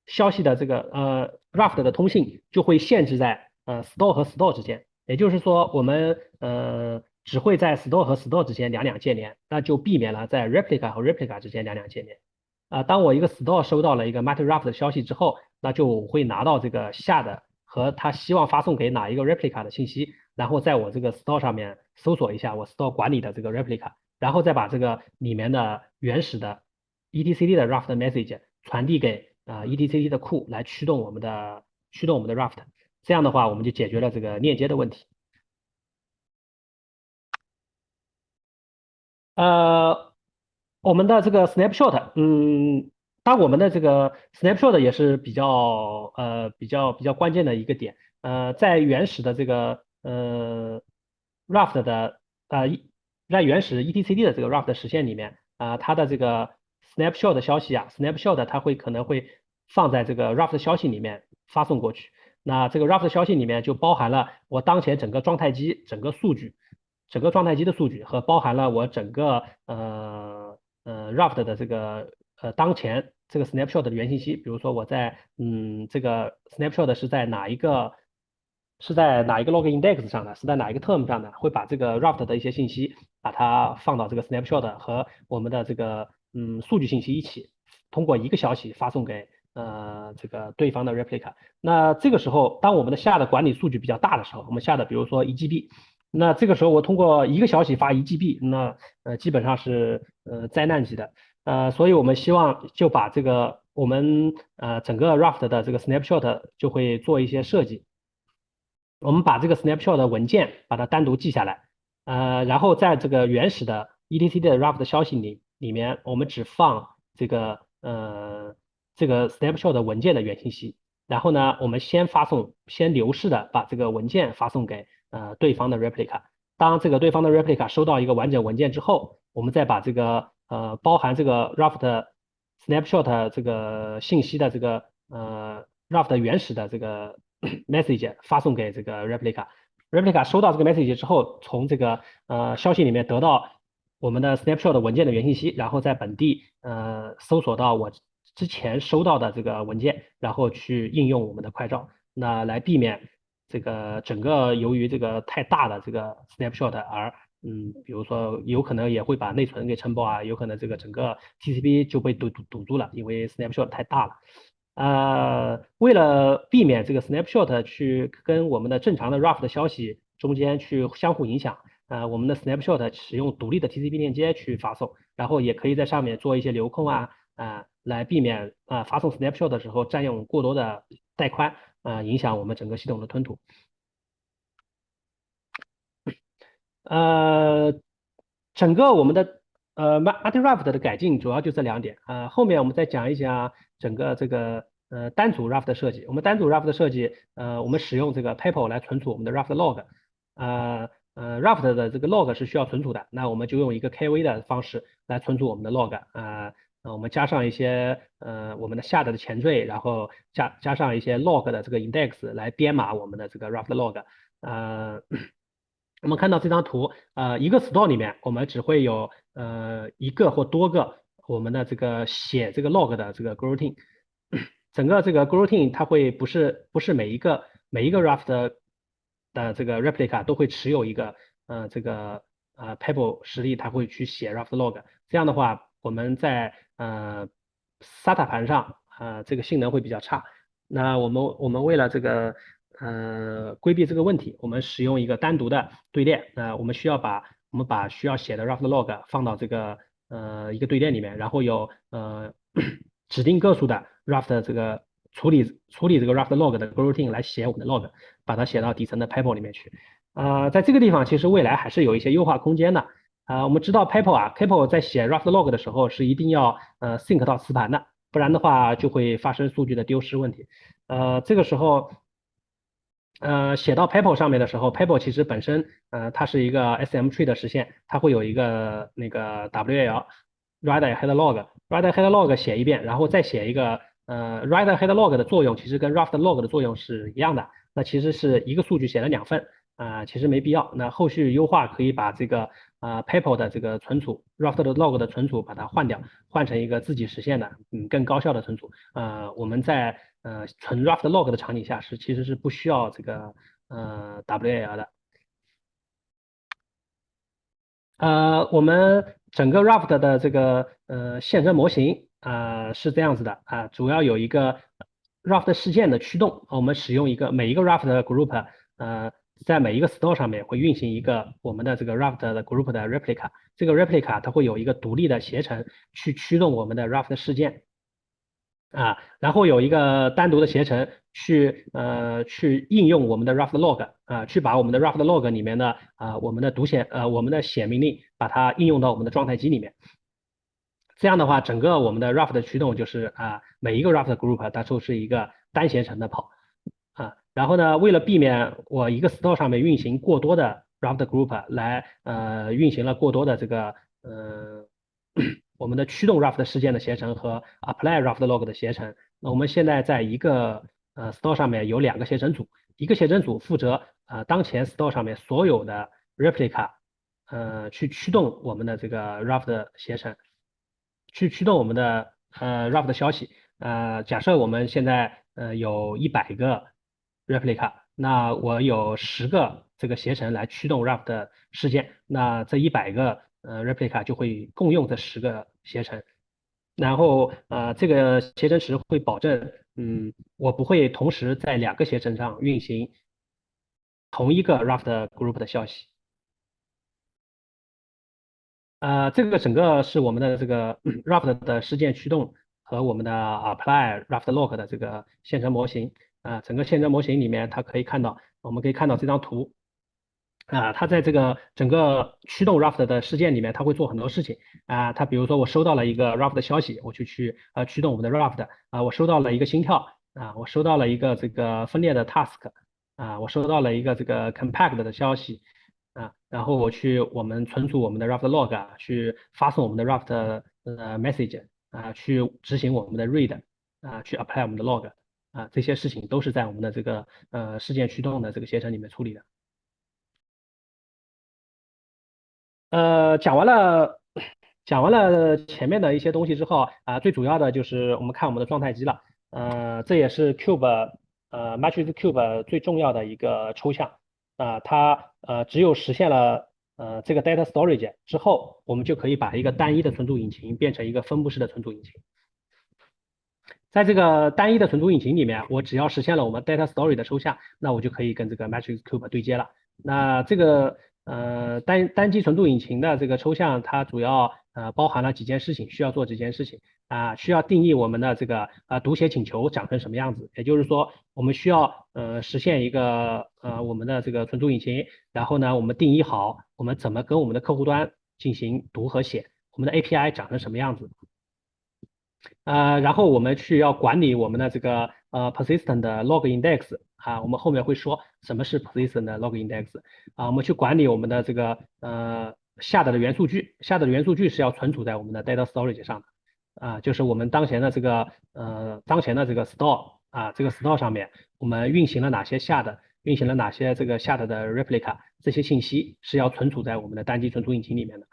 消息的这个raft 的通信就会限制在store 和 store 之间，也就是说我们只会在 store 和 store 之间两键连，那就避免了在 replica 和 replica 之间两键连。当我一个 store 收到了一个 multi-raft 的消息之后，那就会拿到这个下的和他希望发送给哪一个 replica 的信息，然后在我这个 store 上面搜索一下我 store 管理的这个 replica，然后再把这个里面的原始的 etcd 的 raft message 传递给etcd 的库来驱动我们的raft，这样的话我们就解决了这个链接的问题。我们的这个 snapshot，当我们的这个 snapshot 也是比较关键的一个点。在原始的这个raft 的在原始 etcd 的这个 raft 实现里面它的这个 snapshot 的消息snapshot 它可能会放在这个 raft 消息里面发送过去。那这个 raft 消息里面就包含了我当前整个状态机整个数据。整个状态机的数据和包含了我整个raft 的这个当前这个 snapshot 的原信息，比如说我在这个 snapshot 是在哪一个是在哪一个 log index 上的，是在哪一个 term 上的，会把这个 raft 的一些信息把它放到这个 snapshot 和我们的这个数据信息一起，通过一个消息发送给这个对方的 replica。那这个时候，当我们的下的管理数据比较大的时候，我们下的比如说1GB，那这个时候我通过一个消息发1GB，那基本上是灾难级的。所以我们希望就把这个我们整个 Raft 的这个 snapshot 就会做一些设计。我们把这个 snapshot 的文件把它单独记下来，然后在这个原始的 etc 的 Raft 的消息里面，我们只放这个 snapshot 的文件的原信息。然后呢，我们先流式的把这个文件发送给对方的 replica。当这个对方的 replica 收到一个完整文件之后，我们再把这个包含这个 Raft snapshot 这个信息的这个Raft 原始的这个message 发送给这个 replica。replica 收到这个 message 之后，从这个消息里面得到我们的 snapshot 文件的原信息，然后在本地搜索到我之前收到的这个文件，然后去应用我们的快照，那来避免这个整个由于这个太大的这个 snapshot 而比如说有可能也会把内存给撑爆啊，有可能这个整个 TCP 就被堵住了，因为 snapshot 太大了。为了避免这个 snapshot 去跟我们的正常的 Raft 的消息中间去相互影响，我们的 snapshot 使用独立的 TCP 链接去发送，然后也可以在上面做一些流控来避免发送 snapshot 的时候占用过多的带宽，影响我们整个系统的吞吐。整个我们的multi-raft 的改进主要就这2点。后面我们再讲一讲整个这个单组 raft 的设计。我们单组 raft 的设计，我们使用这个 PEPL 来存储我们的 raft log。raft 的这个 log 是需要存储的，那我们就用一个 KV 的方式来存储我们的 log。我们加上一些我们的下的前缀，然后加上一些 log 的这个 index 来编码我们的这个 raft log。我们看到这张图，一个 store 里面我们只会有一个或多个我们的这个写这个 log 的这个 grouting。整个这个 grouting 它会不是每一个 Raft 的这个 replica 都会持有一个这个PEPL 实例，它会去写 Raft log。这样的话，我们在SATA 盘上这个性能会比较差。那我们为了这个规避这个问题，我们使用一个单独的队列。我们把需要写的 Raft log 放到这个一个队列里面，然后有指定个数的 Raft 这个处理这个 Raft log 的 grouting 来写我们的 log，把它写到底层的 PEPL 里面去。在这个地方其实未来还是有一些优化空间的。我们知道 PEPL 在写 Raft log 的时候是一定要sync 到磁盘的，不然的话就会发生数据的丢失问题。这个时候写到 PEPL 上面的时候，PEPL 其实本身它是一个 SM tree 的实现，它会有一个那个 WAL write head log，write head log 写一遍，然后再写一个write head log 的作用其实跟 Raft log 的作用是一样的，那其实是一个数据写了2份。其实没必要。那后续优化可以把这个PEPL 的这个存储 Raft 的 log 的存储把它换掉，换成一个自己实现的更高效的存储。我们在纯 Raft log 的场景下其实是不需要这个WAL 的。我们整个 Raft 的这个现成模型是这样子的主要有一个 Raft 事件的驱动，我们使用每一个 Raft 的 group 在每一个 store 上面会运行一个我们的这个 Raft 的 group 的 replica， 这个 replica 它会有一个独立的携程去驱动我们的 Raft 事件然后有一个单独的携程去应用我们的 Raft log 去把我们的 Raft log 里面的我们的写命令把它应用到我们的状态机里面。这样的话，整个我们的 Raft 的驱动就是每一个 Raft group 它都是一个单携程的跑然后呢，为了避免我一个 store 上面运行过多的 Raft group 来运行了过多的这个我们的驱动 Raft 事件的携程和 apply Raft log 的携程。那我们现在在一个store 上面有2个携程组，一个携程组负责当前 store 上面所有的 replica 去驱动我们的这个 Raft 携程，去驱动我们的Raft 消息。假设我们现在有100个 replica，那我有10个这个携程来驱动 Raft 的事件，那这100个replica 就会共用这10个携程，然后这个携程池会保证，我不会同时在2个携程上运行同一个 Raft group 的消息。这个整个是我们的这个 Raft 的事件驱动和我们的 apply Raft log 的这个线程模型。整个线程模型里面，它可以看到，我们可以看到这张图。它在这个整个驱动 Raft 的事件里面，它会做很多事情。它比如说我收到了一个 Raft 的消息，我就去驱动我们的 Raft。我收到了一个心跳。我收到了一个这个分裂的 task。我收到了一个这个 compact 的消息。然后我们存储我们的 Raft log，去发送我们的 Raft message，去执行我们的 read，去 apply 我们的 log，这些事情都是在我们的这个事件驱动的这个携程里面处理的。讲完了前面的一些东西之后，最主要的就是我们看我们的状态机了。这也是 Cube Matrix Cube 最重要的一个抽象。它只有实现了这个 data storage 之后，我们就可以把一个单一的存储引擎变成一个分布式的存储引擎。在这个单一的存储引擎里面，我只要实现了我们 data story 的抽象，那我就可以跟这个 Matrix Cube 对接了。那这个单机存储引擎的这个抽象，它主要包含了几件事情，需要做几件事情。需要定义我们的这个读写请求长成什么样子，也就是说，我们需要实现一个我们的这个存储引擎，然后呢，我们定义好我们怎么跟我们的客户端进行读和写，我们的 API 长成什么样子。然后我们要管理我们的这个persistent 的 log index。我们后面会说什么是 persistent 的 log index。我们去管理我们的这个下的元数据，下的元数据是要存储在我们的 data storage 上的。就是我们当前的这个store。这个 store 上面我们运行了哪些运行了哪些这个下的 replica， 这些信息是要存储在我们的单机存储引擎里面的。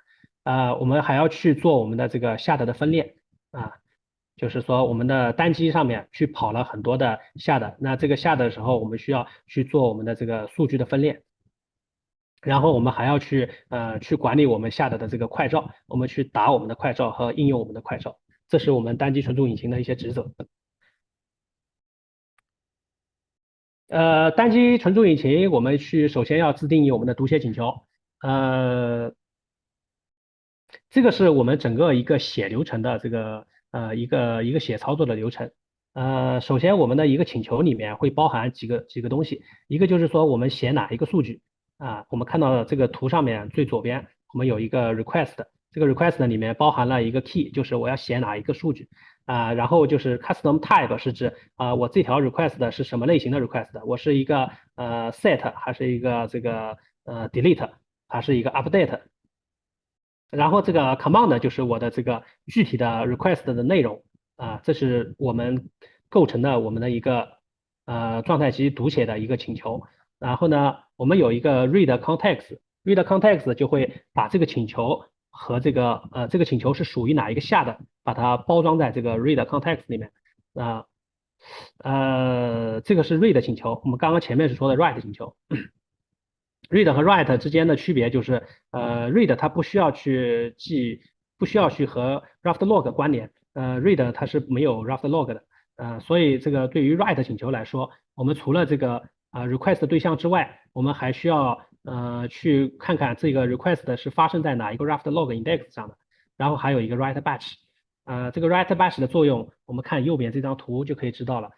我们还要去做我们的这个下的分裂。就是说我们的单机上面去跑了很多的下的，那这个下的时候，我们需要去做我们的这个数据的分裂，然后我们还要去管理我们下的这个快照，我们去打我们的快照和应用我们的快照，这是我们单机存储引擎的一些职责。单机存储引擎，我们首先要自定义我们的读写请求。这个是我们整个一个写流程的这个一个写操作的流程。首先我们的一个请求里面会包含几个东西，一个就是说我们写哪一个数据。我们看到这个图上面最左边我们有一个 request， 这个 request 里面包含了一个 key， 就是我要写哪一个数据。然后就是 custom type 是指我这条 request 是什么类型的 request， 我是一个set 还是一个这个delete 还是一个 update。然后这个 command 就是我的这个具体的 request 的内容。这是我们构成的我们的一个状态集读写的一个请求。然后呢，我们有一个 read context，read context 就会把这个请求和这个请求是属于哪一个下的，把它包装在这个 read context 里面。这个是 read 请求，我们刚刚前面是说的 write 请求。read 和 write 之间的区别就是，read 它不需要去和 raft log 关联。read 它是没有 raft log 的。所以这个对于 write 请求来说，我们除了这个request 对象之外，我们还需要去看看这个 request 是发生在哪一个 raft log index 上的，然后还有一个 write batch。这个 write batch 的作用，我们看右边这张图就可以知道了。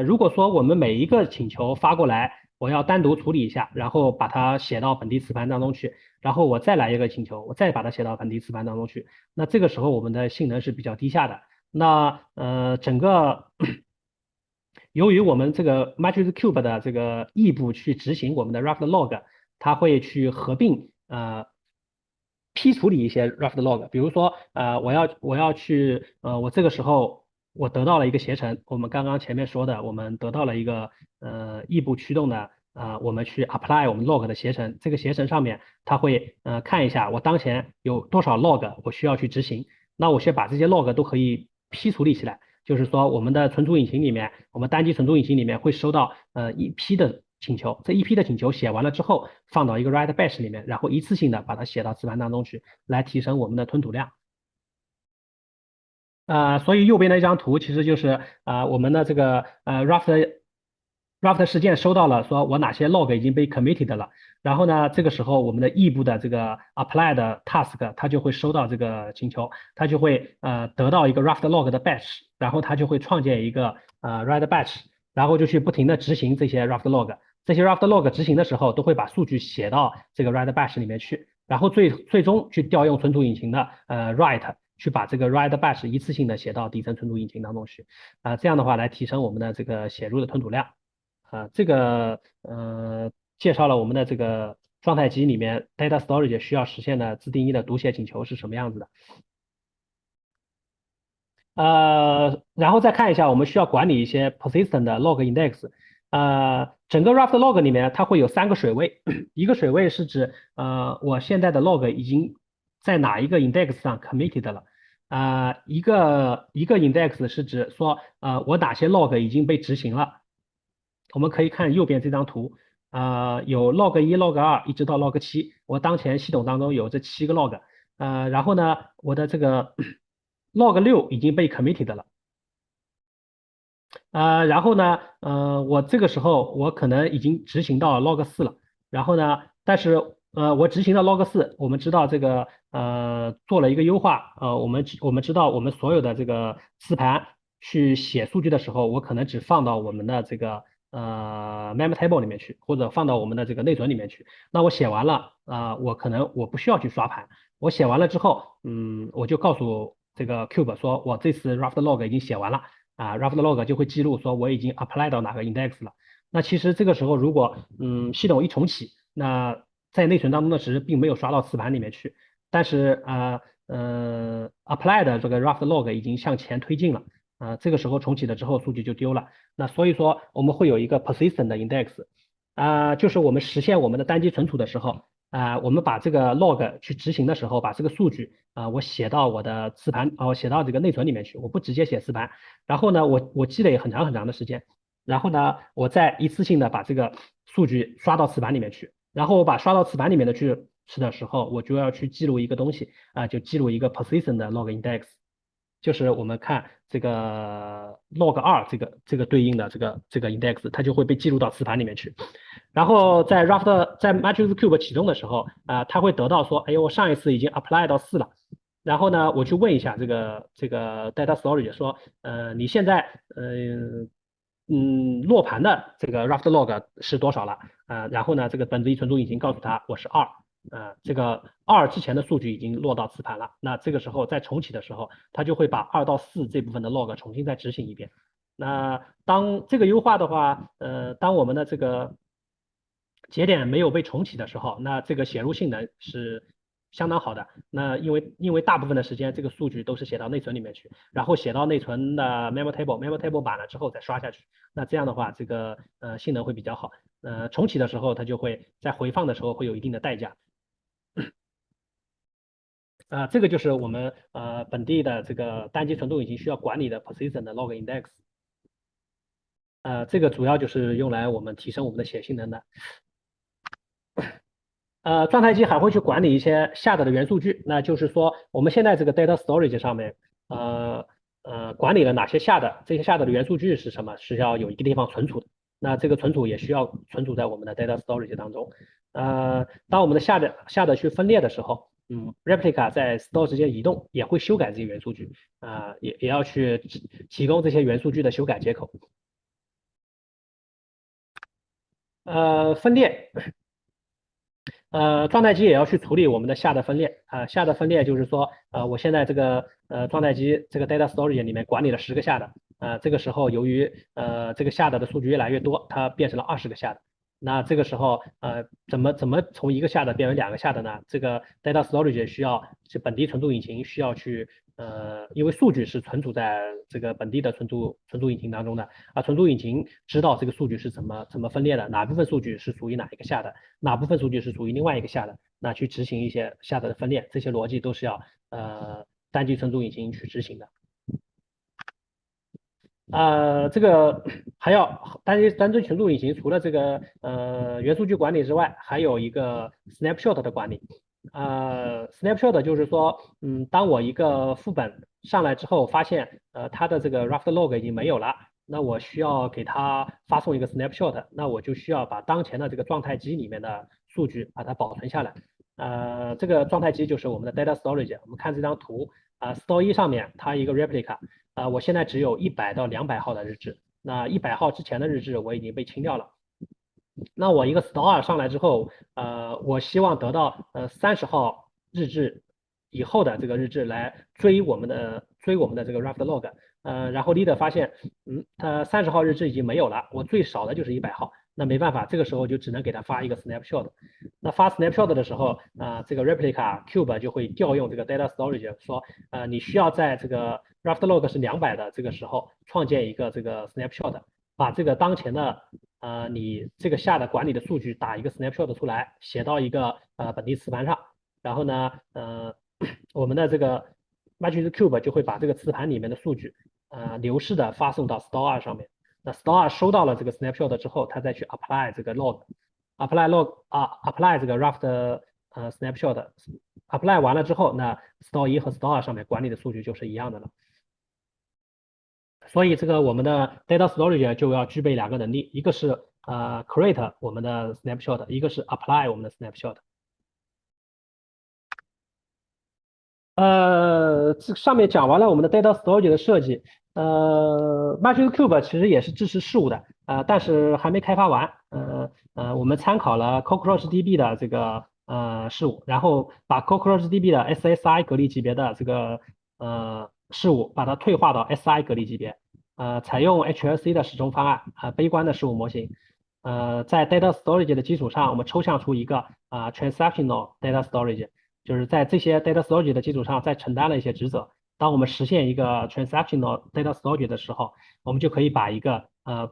如果说我们每一个请求发过来，我要单独处理一下，然后把它写到本地磁盘当中去，然后我再来一个请求，我再把它写到本地磁盘当中去，那这个时候我们的性能是比较低下的。那整个由于我们这个 Matrix Cube 的这个异步去执行我们的 Raft log，它会去合并批处理一些 Raft log，比如说我要去我这个时候我得到了一个携程，我们刚刚前面说的，我们得到了一个异步驱动的我们去 apply 我们 log 的携程，这个携程上面它会看一下我当前有多少 log 我需要去执行，那我先把这些 log 都可以批处理起来，就是说我们的存储引擎里面，我们单机存储引擎里面会收到一批的请求，这一批的请求写完了之后，放到一个 write batch 里面，然后一次性的把它写到磁盘当中去，来提升我们的吞吐量。所以右边的一张图其实就是我们的这个Raft 事件收到了，说我哪些 log 已经被 committed 了，然后呢，这个时候我们的异步的这个 apply 的 task 它就会收到这个请求，它就会得到一个 Raft log 的 batch，然后它就会创建一个write batch，然后就去不停的执行这些 Raft log，这些 Raft log 执行的时候都会把数据写到这个 write batch 里面去，然后最终去调用存储引擎的write。去把这个 write batch 一次性的写到底层存储引擎当中去，这样的话来提升我们的这个写入的吞吐量，这个介绍了我们的这个状态集里面 data storage 需要实现的自定义的读写请求是什么样子的。然后再看一下，我们需要管理一些 persistent 的 log index。整个 Raft log 里面它会有3个水位，一个水位是指我现在的 log 已经在哪一个 index 上 committed 了。一个 index 是指说我哪些 log 已经被执行了。我们可以看右边这张图，有 log1、log2 一直到 log7，我当前系统当中有这7个 log，然后呢，我的这个log6已经被 committed 了。然后呢，我这个时候我可能已经执行到 log4了，然后呢，但是我执行到 log4，我们知道这个做了一个优化，我们知道我们所有的这个磁盘去写数据的时候，我可能只放到我们的这个mem table 里面去，或者放到我们的这个内存里面去。那我写完了，我可能我不需要去刷盘，我写完了之后，我就告诉这个 Cube 说我这次 Raft log 已经写完了。Raft log 就会记录说我已经 apply 到哪个 index 了。那其实这个时候如果系统一重启，那在内存当中的值并没有刷到磁盘里面去，但是apply 的这个 Raft log 已经向前推进了。这个时候重启了之后数据就丢了。那所以说我们会有一个 persistent 的 index，就是我们实现我们的单机存储的时候，我们把这个 log 去执行的时候，把这个数据我写到我的磁盘，写到这个内存里面去，我不直接写磁盘。然后呢，我积累很长很长的时间，然后呢，我再一次性的把这个数据刷到磁盘里面去。然后我把刷到磁盘里面的去的时候，我就要去记录一个东西就记录一个 persistent 的 log index。就是我们看这个 log2 这个对应的这个 index，它就会被记录到磁盘里面去。然后在 Matrix Cube 启动的时候，它会得到说，哎，我上一次已经 apply 到4了。然后呢，我去问一下这个data storage 说，你现在落盘的这个 Raft log 是多少了？然后呢，这个本子一存储引擎告诉他我是2。这个2之前的数据已经落到磁盘了，那这个时候再重启的时候，它就会把2到4这部分的 log 重新再执行一遍。那当这个优化的话，当我们的这个节点没有被重启的时候，那这个写入性能是相当好的。那因为大部分的时间这个数据都是写到内存里面去，然后写到内存的 memo table 满了之后再刷下去，那这样的话这个性能会比较好。重启的时候它就会在回放的时候会有一定的代价。这个就是我们本地的这个单机存储引擎需要管理的 persistent 的 log index。这个主要就是用来我们提升我们的写性能的。状态机还会去管理一些下的元数据，那就是说我们现在这个 data storage 上面，管理了哪些下的，这些下的元数据是什么，是要有一个地方存储的。那这个存储也需要存储在我们的 data storage 当中。当我们的下的去分裂的时候，replica 在 store 之间移动也会修改这些元数据，也要去提供这些元数据的修改接口。分裂。状态机也要去处理我们的下的分裂下的分裂就是说，我现在这个状态机这个 data storage 里面管理了10个下的，这个时候由于这个下的数据越来越多，它变成了20个下的。那这个时候怎么从一个下的变为2个下的呢？这个 data storage 需要是本地存储引擎需要去因为数据是存储在这个本地的存储引擎当中的存储引擎知道这个数据是怎么分裂的，哪部分数据是属于哪一个下的，哪部分数据是属于另外一个下的，那去执行一些下的分裂，这些逻辑都是要单机存储引擎去执行的。这个还要单纯存储引擎，除了这个元数据管理之外，还有一个 snapshot 的管理。snapshot 就是说，当我一个副本上来之后，发现它的这个 raft log 已经没有了，那我需要给它发送一个 snapshot，那我就需要把当前的这个状态机里面的数据把它保存下来。这个状态机就是我们的 data storage。我们看这张图，store 一上面它一个 replica。我现在只有100到200号的日志，那100号之前的日志我已经被清掉了。那我一个 store 上来之后，我希望得到30号日志以后的这个日志来追我们的这个 raft log，然后 leader 发现，它30号日志已经没有了，我最少的就是100号，那没办法，这个时候就只能给他发一个 snapshot。那发 snapshot 的时候，这个 replica cube 就会调用这个 data storage，说，你需要在这个 raft log 是200的这个时候创建一个这个 snapshot，把这个当前的你这个下的管理的数据打一个 snapshot 出来，写到一个本地磁盘上，然后呢，我们的这个 Matrix Cube 就会把这个磁盘里面的数据流式的发送到 Store 上面。那 Store 收到了这个 snapshot 之后，它再去 apply 这个 apply 这个 raft snapshot，apply 完了之后，那 Store 一和 Store 上面管理的数据就是一样的了。所以这个我们的 data storage 就要具备2个能力，一个是create 我们的 snapshot，一个是 apply 我们的 snapshot。这上面讲完了我们的 data storage 的设计。Matrix Cube 其实也是支持事务的，但是还没开发完。我们参考了 CockroachDB 的这个事务，然后把 CockroachDB 的 SSI 隔离级别的这个事务把它退化到 SI 隔离级别，采用 HLC 的时钟方案，悲观的事务模型。在 data storage 的基础上，我们抽象出一个transactional data storage。就是在这些 data storage 的基础上，再承担了一些职责。当我们实现一个 transactional data storage 的时候，我们就可以把一个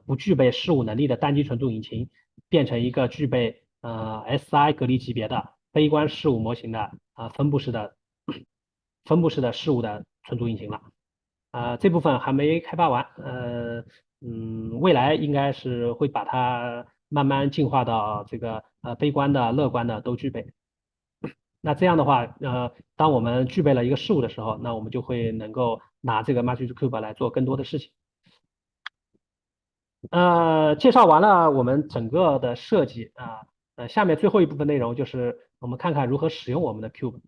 不具备事务能力的单机存储引擎，变成一个具备SI 隔离级别的悲观事务模型的分布式的事务的存储引擎了。这部分还没开发完，未来应该是会把它慢慢进化到这个悲观的、乐观的都具备。那这样的话，当我们具备了一个事物的时候，那我们就会能够拿这个 Matrix Cube 来做更多的事情。介绍完了我们整个的设计下面最后一部分内容就是我们看看如何使用我们的 Cube。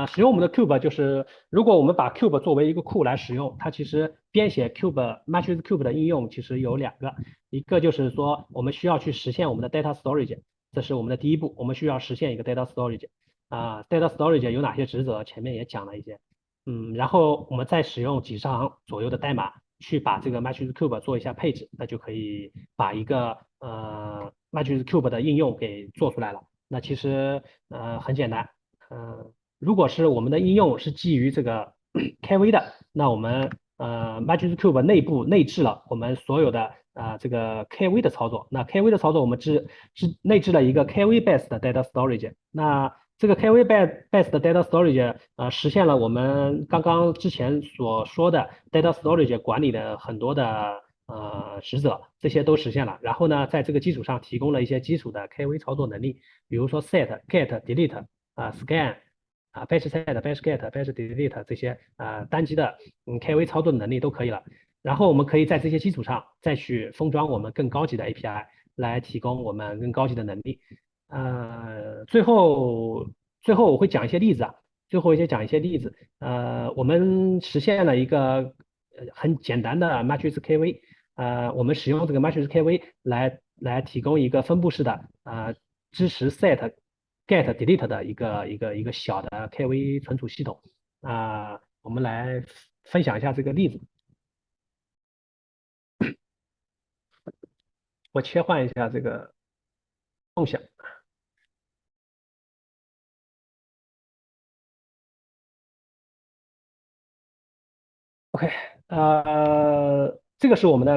使用我们的 Cube 就是，如果我们把 Cube 作为一个库来使用，它其实编写 Matrix Cube 的应用其实有2个，一个就是说我们需要去实现我们的 data storage，这是我们的第一步，我们需要实现一个 data storage。data storage 有哪些职责？前面也讲了一些，然后我们再使用几十行左右的代码去把这个 Matrix Cube 做一下配置，那就可以把一个Matrix Cube 的应用给做出来了。那其实很简单，如果是我们的应用是基于这个 KV 的，那我们Matrix Cube 内部内置了我们所有的这个 KV 的操作。那 KV 的操作我们内置了一个 KV based data storage。那这个 KV based data storage 实现了我们刚刚之前所说的 data storage 管理的很多的职责，这些都实现了。然后呢，在这个基础上提供了一些基础的 KV 操作能力，比如说 set、get、delete、scan。batch set、batch get、batch delete 这些单机的KV 操作能力都可以了。然后我们可以在这些基础上再去封装我们更高级的 API 来提供我们更高级的能力。最后我会讲一些例子我们实现了一个很简单的 matrix KV。我们使用这个 matrix KV 来提供一个分布式的支持 set、get、delete 的一个小的 KV 存储系统。我们来分享一下这个例子。我切换一下这个共享。OK，这个是我们的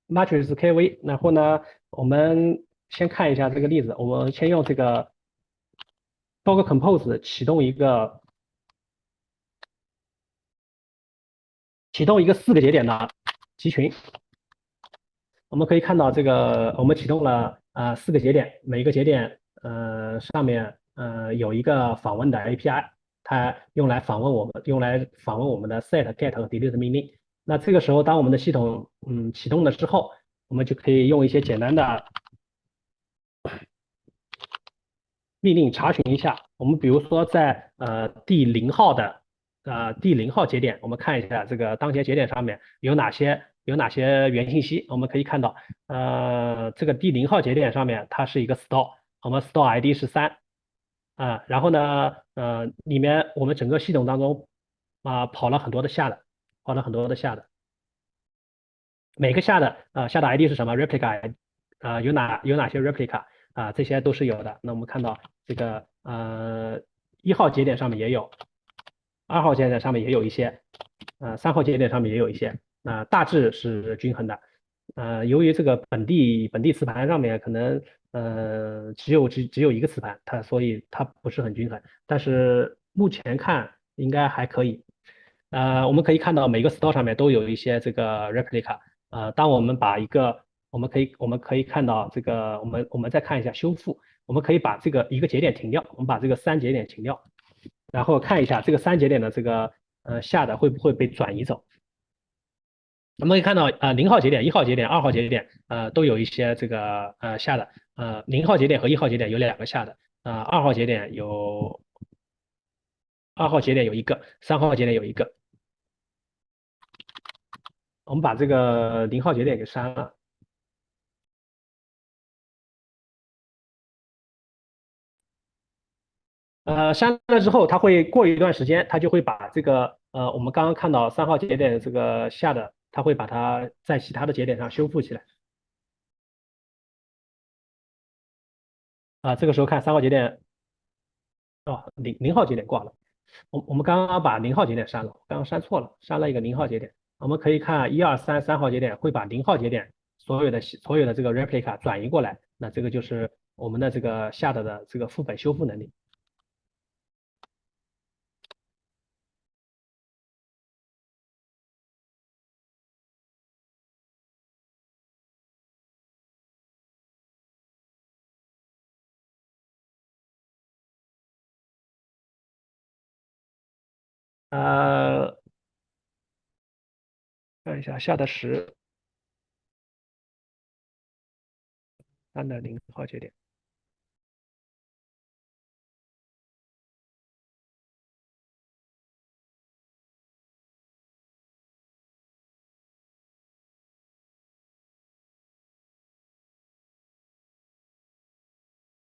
Matrix KV。然后呢，我们先看一下这个例子。我们先用这个 Docker Compose 启动启动一个4个节点的集群。我们可以看到这个，我们启动了4个节点，每一个节点上面有一个访问的 API，它用来访问我们的 set、get 和 delete 命令。那这个时候，当我们的系统启动了之后，我们就可以用一些简单的命令查询一下。我们比如说在第零号节点，我们看一下这个当前节点上面有哪些原信息。我们可以看到，这个第零号节点上面它是一个 store，我们 store ID 是3，然后呢，里面我们整个系统当中跑了很多的下的，每个下的 ID 是什么 replica ID，有哪些 replica 这些都是有的。那我们看到这个1号节点上面也有，2号节点上面也有一些，3号节点上面也有一些，大致是均衡的。由于这个本地磁盘上面可能只有一个磁盘，所以它不是很均衡，但是目前看应该还可以。我们可以看到每个 store 上面都有一些这个 replica。当我们把我们可以看到这个，我们再看一下修复，我们可以把这个一个节点停掉，我们把这个3节点停掉，然后看一下这个3节点的这个下的会不会被转移走。我们可以看到0号节点、1号节点、2号节点都有一些这个下的，0号节点和1号节点有2个下的，2号节点有一个，3号节点有一个。我们把这个0号节点给删了。删了之后，它会过一段时间，它就会把这个我们刚刚看到3号节点这个下的，它会把它在其他的节点上修复起来。这个时候看3号节点，零号节点挂了。我们刚刚把0号节点删了，刚刚删错了，删了一个0号节点。我们可以看1、2、3号节点会把0号节点所有的这个 replica 转移过来，那这个就是我们的这个下的这个副本修复能力。呃，看一下下的3的0号节点。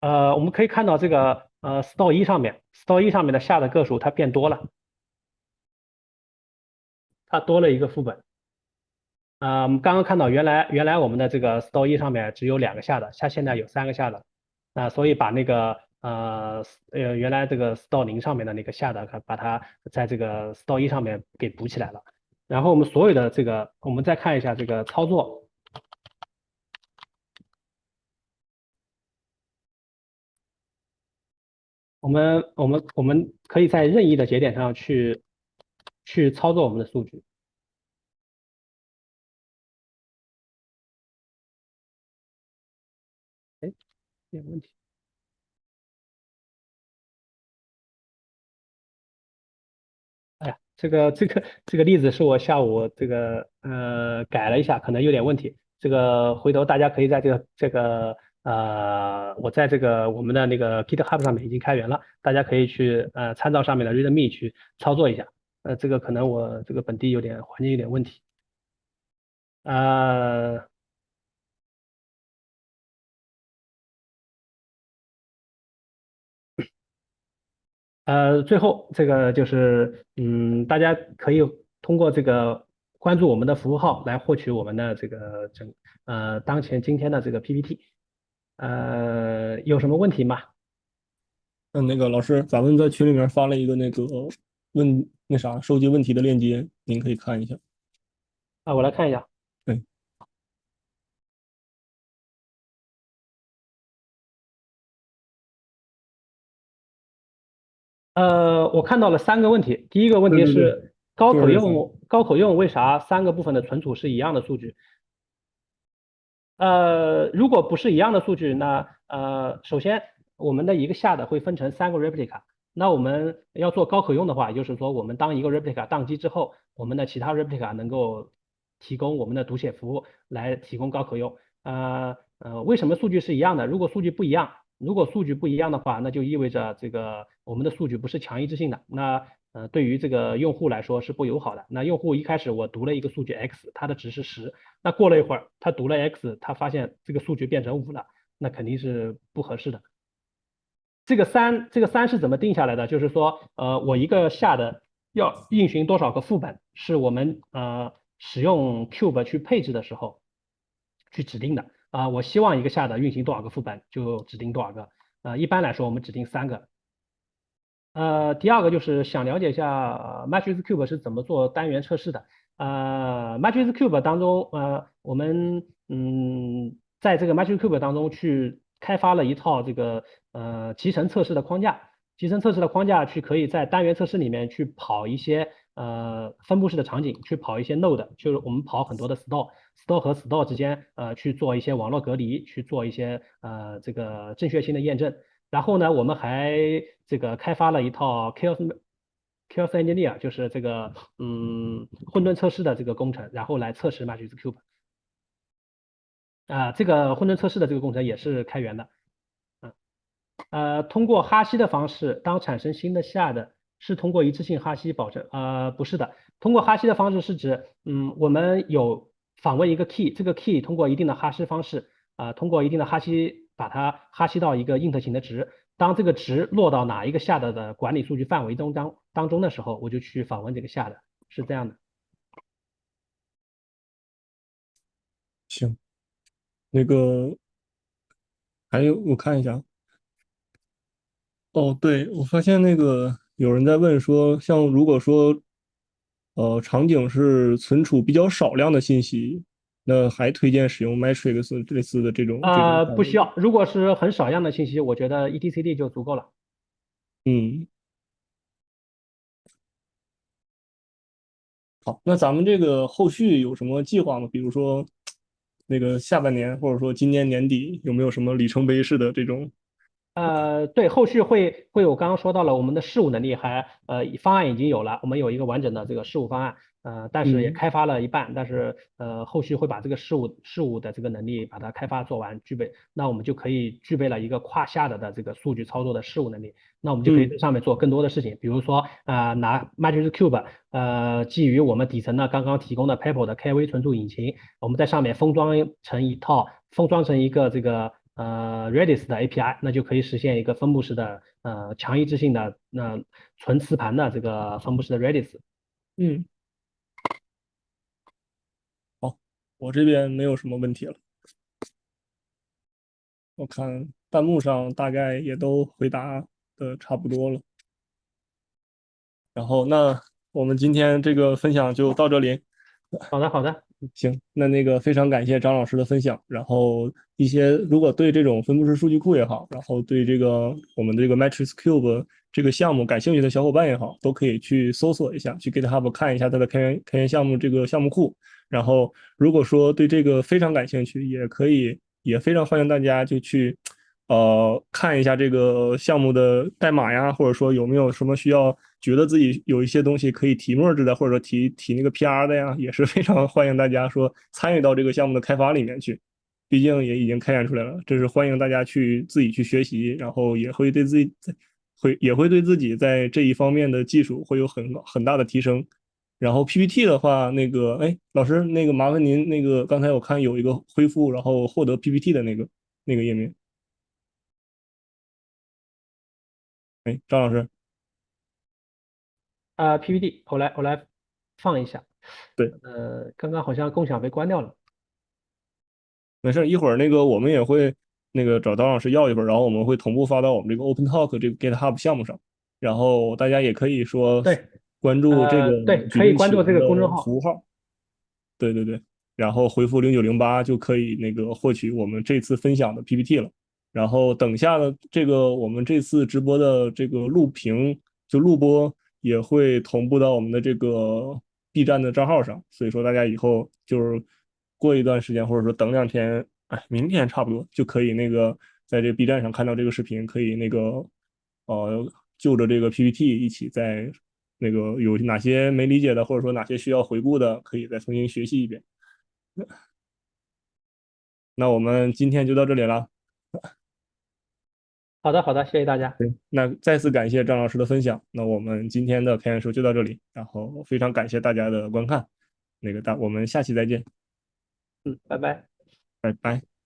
我们可以看到这个store 1上面的下的个数它变多了，它多了一个副本。我们刚刚看到原来我们的这个 store 1上面只有2个下的，它现在有3个下的，所以把那个原来这个 store 0上面的那个下的，把它在这个 store 1上面给补起来了。然后我们所有的这个，我们再看一下这个操作。我们可以在任意的节点上去操作我们的数据。哎，有问题。哎呀，这个例子是我下午这个改了一下，可能有点问题。这个回头大家可以在我在这个我们的那个 GitHub 上面已经开源了，大家可以去参照上面的 README 去操作一下。这个可能我这个本地环境有点问题。呃最后这个就是，大家可以通过这个关注我们的服务号来获取我们的这个今天的这个 PPT。有什么问题吗？那个老师，咱们在群里面发了一个收集问题的链接，您可以看一下。我来看一下。对。我看到了3个问题。第一个问题对对对，是高可就是用高可用为啥3个部分的存储是一样的数据？如果不是一样的数据，那首先我们的一个下的会分成3个 replica。那我们要做高可用的话，也就是说我们当一个 replica 宕机之后，我们的其他 replica 能够提供我们的读写服务来提供高可用。为什么数据是一样的？如果数据不一样的话，那就意味着这个我们的数据不是强一致性的。那对于这个用户来说是不友好的。那用户一开始我读了一个数据 x， 它的值是10，那过了一会儿他读了 x， 他发现这个数据变成5了，那肯定是不合适的。这个3是怎么定下来的？就是说，我一个下的要运行多少个副本，是我们使用 Cube 去配置的时候去指定的。我希望一个下的运行多少个副本，就指定多少个。一般来说我们指定3个。第二个就是想了解一下Matrix Cube 是怎么做单元测试的。Matrix Cube 当中，我们在这个 Matrix Cube 当中去开发了一套这个集成测试的框架。集成测试的框架去可以在单元测试里面去跑一些分布式的场景，去跑一些 node，就是我们跑很多的 store 和 store 之间去做一些网络隔离，去做一些这个正确性的验证。然后呢，我们还这个开发了一套 Chaos Engineer，就是这个混沌测试的这个工程，然后来测试 Matrix Cube。这个混沌测试的这个工程也是开源的。通过哈希的方式，当产生新的下的是通过一致性哈希保证？不是的，通过哈希的方式是指，我们有访问一个 key， 这个 key 通过一定的哈希方式，通过一定的哈希把它哈希到一个 int 型的值，当这个值落到哪一个下的管理数据范围当中的时候，我就去访问这个下的，是这样的。行，那个还有我看一下。哦，对，我发现那个有人在问说，像如果说场景是存储比较少量的信息，那还推荐使用 Matrix 类似的这种不需要，如果是很少量的信息，我觉得 etcd 就足够了。好，那咱们这个后续有什么计划吗？比如说那个下半年，或者说今年年底，有没有什么里程碑式的这种？对，后续会我刚刚说到了，我们的事务能力方案已经有了，我们有一个完整的这个事务方案，但是也开发了一半，但是后续会把这个事务的这个能力把它开发做完具备，那我们就可以具备了一个跨下的这个数据操作的事务能力，那我们就可以在上面做更多的事情，比如说拿 Matrix Cube，基于我们底层的刚刚提供的 Pebble 的 KV 存储引擎，我们在上面封装成一个这个Redis 的 API， 那就可以实现一个分布式的强一致性的纯磁盘的这个分布式的 Redis。好，我这边没有什么问题了。我看弹幕上大概也都回答的差不多了。然后那我们今天这个分享就到这里。好的，好的。行，那个非常感谢张老师的分享。然后一些如果对这种分布式数据库也好，然后对这个我们的这个 Matrix Cube 这个项目感兴趣的小伙伴也好，都可以去搜索一下，去 GitHub 看一下它的开源项目这个项目库。然后如果说对这个非常感兴趣，也非常欢迎大家就去看一下这个项目的代码呀，或者说有没有什么需要觉得自己有一些东西可以提 merge 的，或者说提那个 PR 的呀，也是非常欢迎大家说参与到这个项目的开发里面去。毕竟也已经开展出来了，这是欢迎大家自己去学习，然后也会对自己在这一方面的技术会有很大的提升。然后 PPT 的话，老师，麻烦您刚才我看有一个恢复，然后获得 PPT 的那个页面。张老师。PPT，我来放一下。对。刚刚好像共享被关掉了。没事，一会儿我们也会找张老师要一份，然后我们会同步发到我们这个 Open Talk 这个 GitHub 项目上，然后大家也可以说关注这个对，可以关注这个公众号服务号。对，然后回复0908就可以获取我们这次分享的 PPT 了。然后等下的我们这次直播的这个录播也会同步到我们的这个 B 站的账号上，所以说大家以后就是过一段时间或者说等2天，哎，明天差不多就可以那个在这个 B 站上看到这个视频，可以那个就着这个 PPT 一起在那个有哪些没理解的，或者说哪些需要回顾的，可以再重新学习一遍。那我们今天就到这里了。好的，好的，谢谢大家。那再次感谢张老师的分享。那我们今天的开源说就到这里，然后非常感谢大家的观看。我们下期再见，拜拜。拜拜。